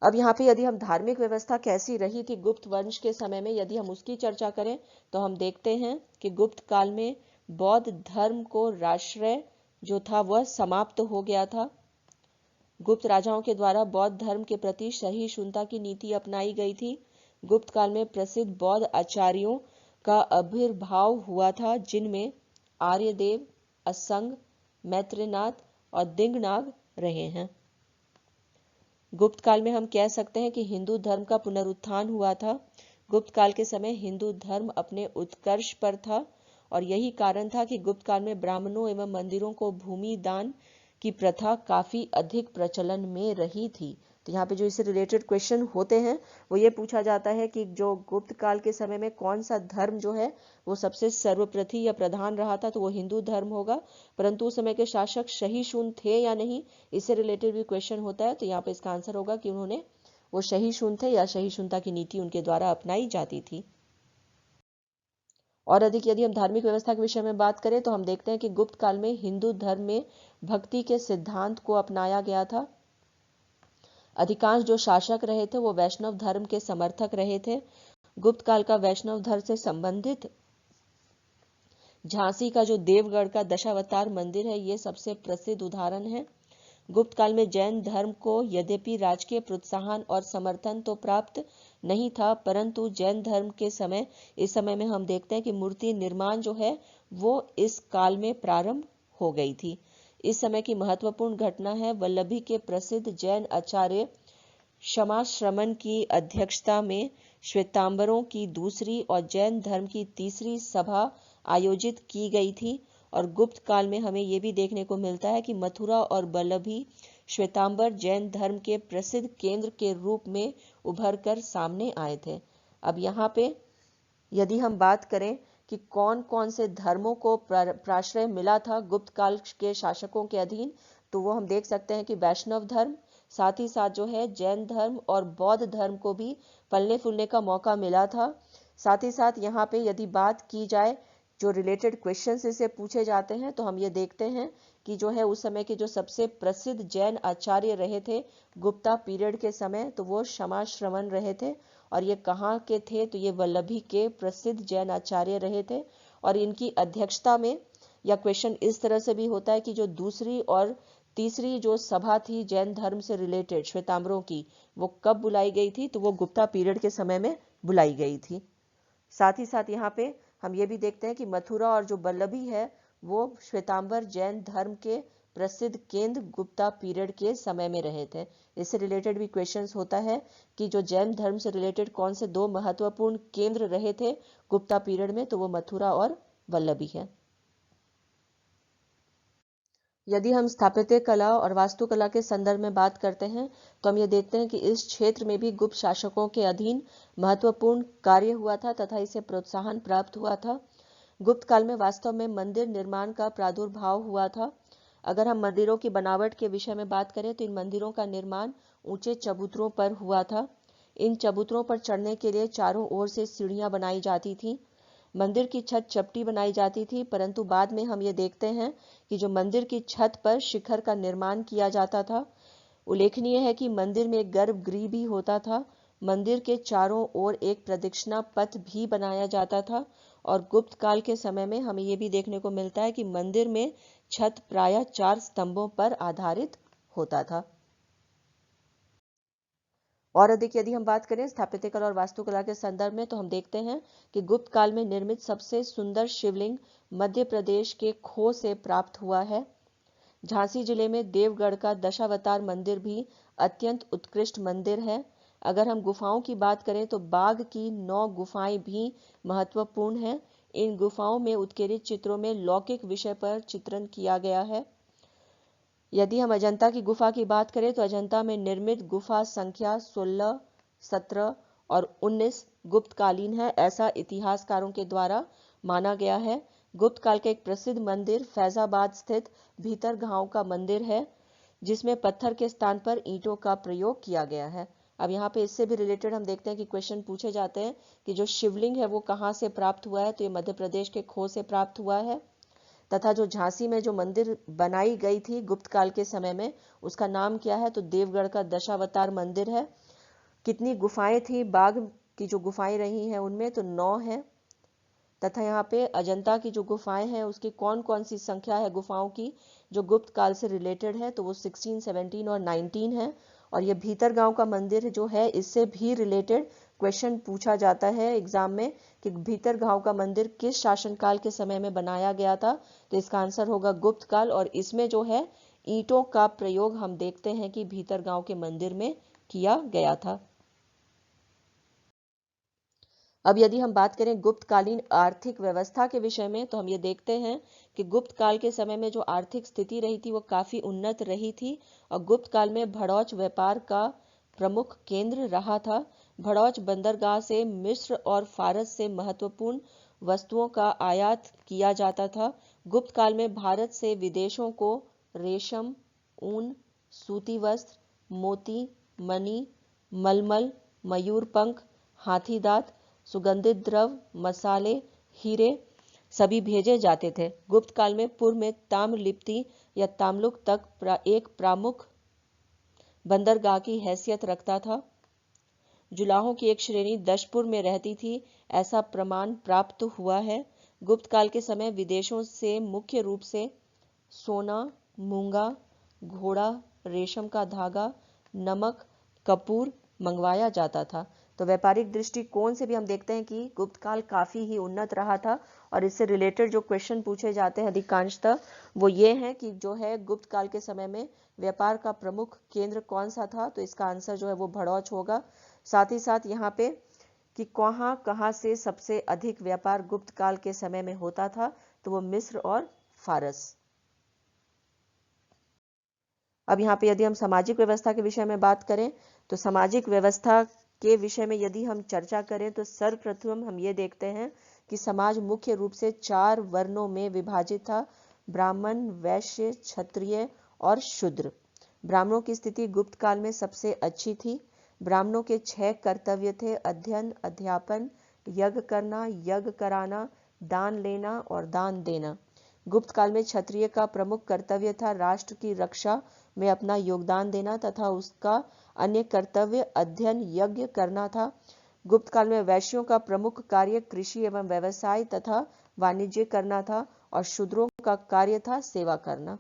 अब यहाँ पे यदि हम धार्मिक व्यवस्था कैसी रही थी गुप्त वंश के समय में यदि हम उसकी चर्चा करें तो हम देखते हैं कि गुप्त काल में बौद्ध धर्म को राष्ट्रय जो था वह समाप्त हो गया था। गुप्त राजाओं के द्वारा बौद्ध धर्म के प्रति सहिष्णुता की नीति अपनाई गई थी। गुप्त काल में प्रसिद्ध बौद्ध आचार्यों का आविर्भाव हुआ था, जिनमें आर्यदेव, असंग, मैत्रेनाथ और दिंगनाग रहे हैं। गुप्त काल में हम कह सकते हैं कि हिंदू धर्म का पुनरुत्थान हुआ था। गुप्त काल के समय हिंदू धर्म अपने उत्कर्ष पर था और यही कारण था कि गुप्त काल में ब्राह्मणों एवं मंदिरों को भूमि दान की प्रथा काफी अधिक प्रचलन में रही थी। तो यहाँ पे जो इससे रिलेटेड क्वेश्चन होते हैं वो ये पूछा जाता है कि जो गुप्त काल के समय में कौन सा धर्म जो है वो सबसे सर्वप्रथम या प्रधान रहा था, तो वो हिंदू धर्म होगा। परंतु उस समय के शासक सहिष्णु थे या नहीं, इससे रिलेटेड भी क्वेश्चन होता है। तो यहाँ पे इसका आंसर होगा कि उन्होंने वो सहिष्णु थे या सहिष्णुता की नीति उनके द्वारा अपनाई जाती थी। और अधिक यदि हम धार्मिक व्यवस्था के विषय में बात करें तो हम देखते हैं कि गुप्त काल में हिंदू धर्म में भक्ति के सिद्धांत को अपनाया गया था। अधिकांश जो शासक रहे थे वो वैष्णव धर्म के समर्थक रहे थे। गुप्त काल का वैष्णव धर्म से संबंधित झांसी का जो देवगढ़ का दशावतार मंदिर है, ये सबसे प्रसिद्ध उदाहरण है। गुप्त काल में जैन धर्म को यद्यपि राजकीय प्रोत्साहन और समर्थन तो प्राप्त नहीं था, परंतु जैन धर्म के इस समय में हम देखते हैं कि मूर्ति निर्माण जो है वो इस काल में प्रारंभ हो गई थी। इस समय की महत्वपूर्ण घटना है वल्लभी के प्रसिद्ध जैन आचार्य क्षमाश्रमण की अध्यक्षता में श्वेतांबरों की दूसरी और जैन धर्म की तीसरी सभा आयोजित की गई थी। और गुप्त काल में हमें यह भी देखने को मिलता है कि मथुरा और वल्लभी श्वेतांबर जैन धर्म के प्रसिद्ध केंद्र के रूप में उभर कर सामने आए थे। अब यहाँ पे यदि हम बात करें कि कौन कौन से धर्मों को प्राश्रय मिला था गुप्त काल के शासकों के अधीन, तो वो हम देख सकते हैं कि वैष्णव धर्म, साथ ही साथ जो है जैन धर्म और बौद्ध धर्म को भी फलने फूलने का मौका मिला था। साथ ही साथ यहाँ पे यदि बात की जाए जो रिलेटेड क्वेश्चंस इससे पूछे जाते हैं, तो हम ये देखते हैं कि जो है उस समय के जो सबसे प्रसिद्ध जैन आचार्य रहे थे गुप्ता पीरियड के समय, तो वो क्षमाश्रमण रहे थे। और ये कहाँ के थे, तो ये वल्लभी के प्रसिद्ध जैन आचार्य रहे थे। और इनकी अध्यक्षता में, या क्वेश्चन इस तरह से भी होता है कि जो दूसरी और तीसरी जो सभा थी जैन धर्म से रिलेटेड श्वेतांबरों की, वो कब बुलाई गई थी, तो वो गुप्ता पीरियड के समय में बुलाई गई थी। साथ ही साथ यहाँ पे हम ये भी देखते हैं कि मथुरा और जो वल्लभी है वो श्वेतांबर जैन धर्म के प्रसिद्ध केंद्र गुप्ता पीरियड के समय में रहे थे। इससे रिलेटेड भी क्वेश्चंस होता है कि जो जैन धर्म से रिलेटेड कौन से दो महत्वपूर्ण केंद्र रहे थे गुप्ता पीरियड में, तो वो मथुरा और वल्लभी है। यदि हम स्थापत्य कला और वास्तुकला के संदर्भ में बात करते हैं तो हम ये देखते हैं कि इस क्षेत्र में भी गुप्त शासकों के अधीन महत्वपूर्ण कार्य हुआ था तथा इसे प्रोत्साहन प्राप्त हुआ था। गुप्त काल में वास्तव में मंदिर निर्माण का प्रादुर्भाव हुआ था। अगर हम मंदिरों की बनावट के विषय में बात करें तो इन मंदिरों का निर्माण ऊंचे चबूतरों पर हुआ था। इन चबूतरों पर चढ़ने के लिए चारों ओर से सीढ़ियां बनाई जाती थी। मंदिर की छत चपटी बनाई जाती थी, परंतु बाद में हम ये देखते हैं कि जो मंदिर की छत पर शिखर का निर्माण किया जाता था। उल्लेखनीय है कि मंदिर में एक गर्भगृह भी होता था। मंदिर के चारों ओर एक प्रदक्षिणा पथ भी बनाया जाता था। और गुप्त काल के समय में हमें यह भी देखने को मिलता है कि मंदिर में छत प्रायः 4 स्तंभों पर आधारित होता था। और अधिक यदि हम बात करें स्थापत्य कला और वास्तुकला के संदर्भ में, तो हम देखते हैं कि गुप्त काल में निर्मित सबसे सुंदर शिवलिंग मध्य प्रदेश के खो से प्राप्त हुआ है। झांसी जिले में देवगढ़ का दशावतार मंदिर भी अत्यंत उत्कृष्ट मंदिर है। अगर हम गुफाओं की बात करें तो बाघ की 9 गुफाएं भी महत्वपूर्ण हैं। इन गुफाओं में उत्कीर्णित चित्रों में लौकिक विषय पर चित्रण किया गया है। यदि हम अजंता की गुफा की बात करें तो अजंता में निर्मित गुफा संख्या 16, 17 और 19 गुप्तकालीन है, ऐसा इतिहासकारों के द्वारा माना गया है। गुप्त काल का एक प्रसिद्ध मंदिर फैजाबाद स्थित भीतर गांव का मंदिर है, जिसमें पत्थर के स्थान पर ईंटों का प्रयोग किया गया है। अब यहाँ पे इससे भी रिलेटेड हम देखते हैं कि क्वेश्चन पूछे जाते हैं कि जो शिवलिंग है वो कहाँ से प्राप्त हुआ है, तो ये मध्य प्रदेश के खो से प्राप्त हुआ है। तथा जो झांसी में जो मंदिर बनाई गई थी गुप्त काल के समय में, उसका नाम क्या है, तो देवगढ़ का दशावतार मंदिर है। कितनी गुफाएं थी बाघ की जो गुफाएं रही हैं उनमें, तो 9 है। तथा यहाँ पे अजंता की जो गुफाएं हैं उसकी कौन कौन सी संख्या है गुफाओं की, जो गुप्त काल से रिलेटेड है तो वो 16, 17 और 19 है। और ये भीतर गांव का मंदिर जो है इससे भी रिलेटेड क्वेश्चन पूछा जाता है एग्जाम में कि भीतर गांव का मंदिर किस शासनकाल के समय में बनाया गया था। तो इसका आंसर होगा गुप्त काल। और इसमें जो है ईंटों का प्रयोग हम देखते हैं कि भीतर गांव के मंदिर में किया गया था। अब यदि हम बात करें गुप्तकालीन आर्थिक व्यवस्था के विषय में तो हम ये देखते हैं कि गुप्त काल के समय में जो आर्थिक स्थिति रही थी वो काफी उन्नत रही थी। और गुप्त काल में भड़ौच व्यापार का प्रमुख केंद्र रहा था। भड़ौच बंदरगाह से मिस्र और फारस से महत्वपूर्ण वस्तुओं का आयात किया जाता था। गुप्त काल में भारत से विदेशों को रेशम, ऊन, सूती वस्त्र, मोती, मणि, मलमल, मयूरपंख, हाथी दांत, सुगंधित द्रव, मसाले, हीरे सभी भेजे जाते थे। गुप्त काल में पूर्व में ताम्रलिप्ति या ताम्लुक तक एक प्रमुख बंदरगाह की हैसियत रखता था। जुलाहों की एक श्रेणी दशपुर में रहती थी, ऐसा प्रमाण प्राप्त हुआ है। गुप्त काल के समय विदेशों से मुख्य रूप से सोना, मूंगा, घोड़ा, रेशम का धागा, नमक, कपूर मंगवाया जाता था। तो व्यापारिक दृष्टिकोण से भी हम देखते हैं कि गुप्त काल काफी ही उन्नत रहा था। और इससे रिलेटेड जो क्वेश्चन पूछे जाते हैं अधिकांशतः वो ये हैं कि जो है गुप्त काल के समय में व्यापार का प्रमुख केंद्र कौन सा था। तो इसका आंसर जो है वो भड़ौच होगा। साथ ही साथ यहाँ पे कि कहाँ कहाँ से सबसे अधिक व्यापार गुप्त काल के समय में होता था तो वो मिस्र और फारस। अब यहाँ पे यदि हम सामाजिक व्यवस्था के विषय में बात करें तो सामाजिक व्यवस्था के विषय में यदि हम चर्चा करें तो सर्वप्रथम हम ये देखते हैं कि समाज मुख्य रूप से 4 वर्णों में विभाजित था: ब्राह्मण, वैश्य, क्षत्रिय और शूद्र। ब्राह्मणों की स्थिति गुप्त काल में सबसे अच्छी थी। ब्राह्मणों के 6 कर्तव्य थे: अध्ययन, अध्यापन, यज्ञ करना, यज्ञ कराना, दान लेना और दान देना। गुप्त काल में क्षत्रिय का प्रमुख कर्तव्य था राष्ट्र की रक्षा में अपना योगदान देना तथा उसका अन्य कर्तव्य अध्ययन, यज्ञ करना था। गुप्त काल में वैश्यों का प्रमुख कार्य कृषि एवं व्यवसाय तथा वाणिज्य करना था और शूद्रों का कार्य था सेवा करना।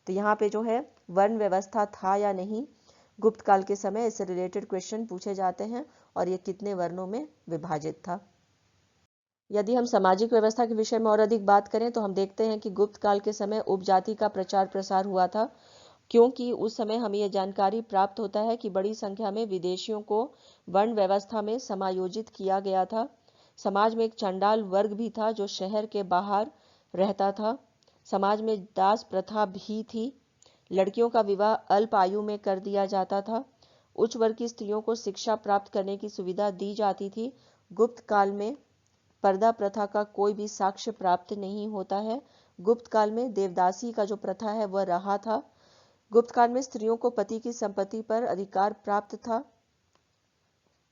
तो यहाँ पे जो है वर्ण व्यवस्था था या नहीं गुप्त काल के समय, इससे रिलेटेड क्वेश्चन पूछे जाते हैं और ये कितने वर्णों में विभाजित था। यदि हम सामाजिक व्यवस्था के विषय में और अधिक बात करें तो हम देखते हैं कि गुप्त काल के समय उपजाति का प्रचार प्रसार हुआ था, क्योंकि उस समय हमें यह जानकारी प्राप्त होता है कि बड़ी संख्या में विदेशियों को वर्ण व्यवस्था में समायोजित किया गया था। समाज में एक चंडाल वर्ग भी था जो शहर के बाहर रहता था। समाज में दास प्रथा भी थी। लड़कियों का विवाह अल्प आयु में कर दिया जाता था। उच्च वर्ग की स्त्रियों को शिक्षा प्राप्त करने की सुविधा दी जाती थी। गुप्त काल में पर्दा प्रथा का कोई भी साक्ष्य प्राप्त नहीं होता है। गुप्त काल में देवदासी का जो प्रथा है वह रहा था। गुप्त काल में स्त्रियों को पति की संपत्ति पर अधिकार प्राप्त था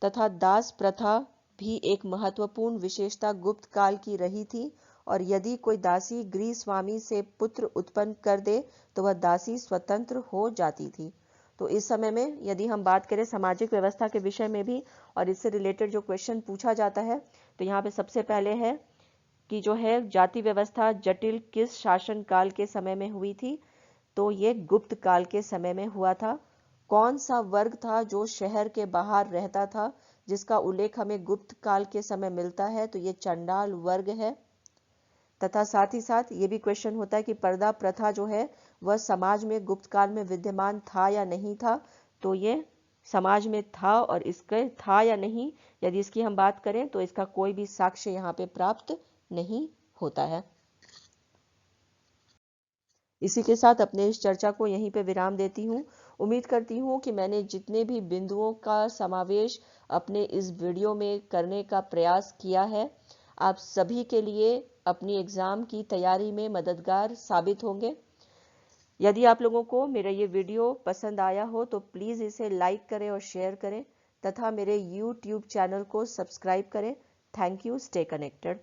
तथा दास प्रथा भी एक महत्वपूर्ण विशेषता गुप्त काल की रही थी। और यदि कोई दासी गृह स्वामी से पुत्र उत्पन्न कर दे तो वह दासी स्वतंत्र हो जाती थी। तो इस समय में यदि हम बात करें सामाजिक व्यवस्था के विषय में भी और इससे रिलेटेड जो क्वेश्चन पूछा जाता है तो यहाँ पे सबसे पहले है कि जो है जाति व्यवस्था जटिल किस शासन काल के समय में हुई थी। तो ये गुप्त काल के समय में हुआ था। कौन सा वर्ग था जो शहर के बाहर रहता था, जिसका उल्लेख हमें गुप्त काल के समय मिलता है, तो ये चंडाल वर्ग है। तथा साथ ही साथ ये भी क्वेश्चन होता है कि पर्दा प्रथा जो है वह समाज में गुप्त काल में विद्यमान था या नहीं था। तो ये समाज में था और इसके था या नहीं यदि इसकी हम बात करें तो इसका कोई भी साक्ष्य यहाँ पे प्राप्त नहीं होता है। इसी के साथ अपने इस चर्चा को यहीं पे विराम देती हूँ। उम्मीद करती हूँ कि मैंने जितने भी बिंदुओं का समावेश अपने इस वीडियो में करने का प्रयास किया है आप सभी के लिए अपनी एग्जाम की तैयारी में मददगार साबित होंगे। यदि आप लोगों को मेरा ये वीडियो पसंद आया हो तो प्लीज़ इसे लाइक करें और शेयर करें तथा मेरे YouTube चैनल को सब्सक्राइब करें। Thank you. Stay connected.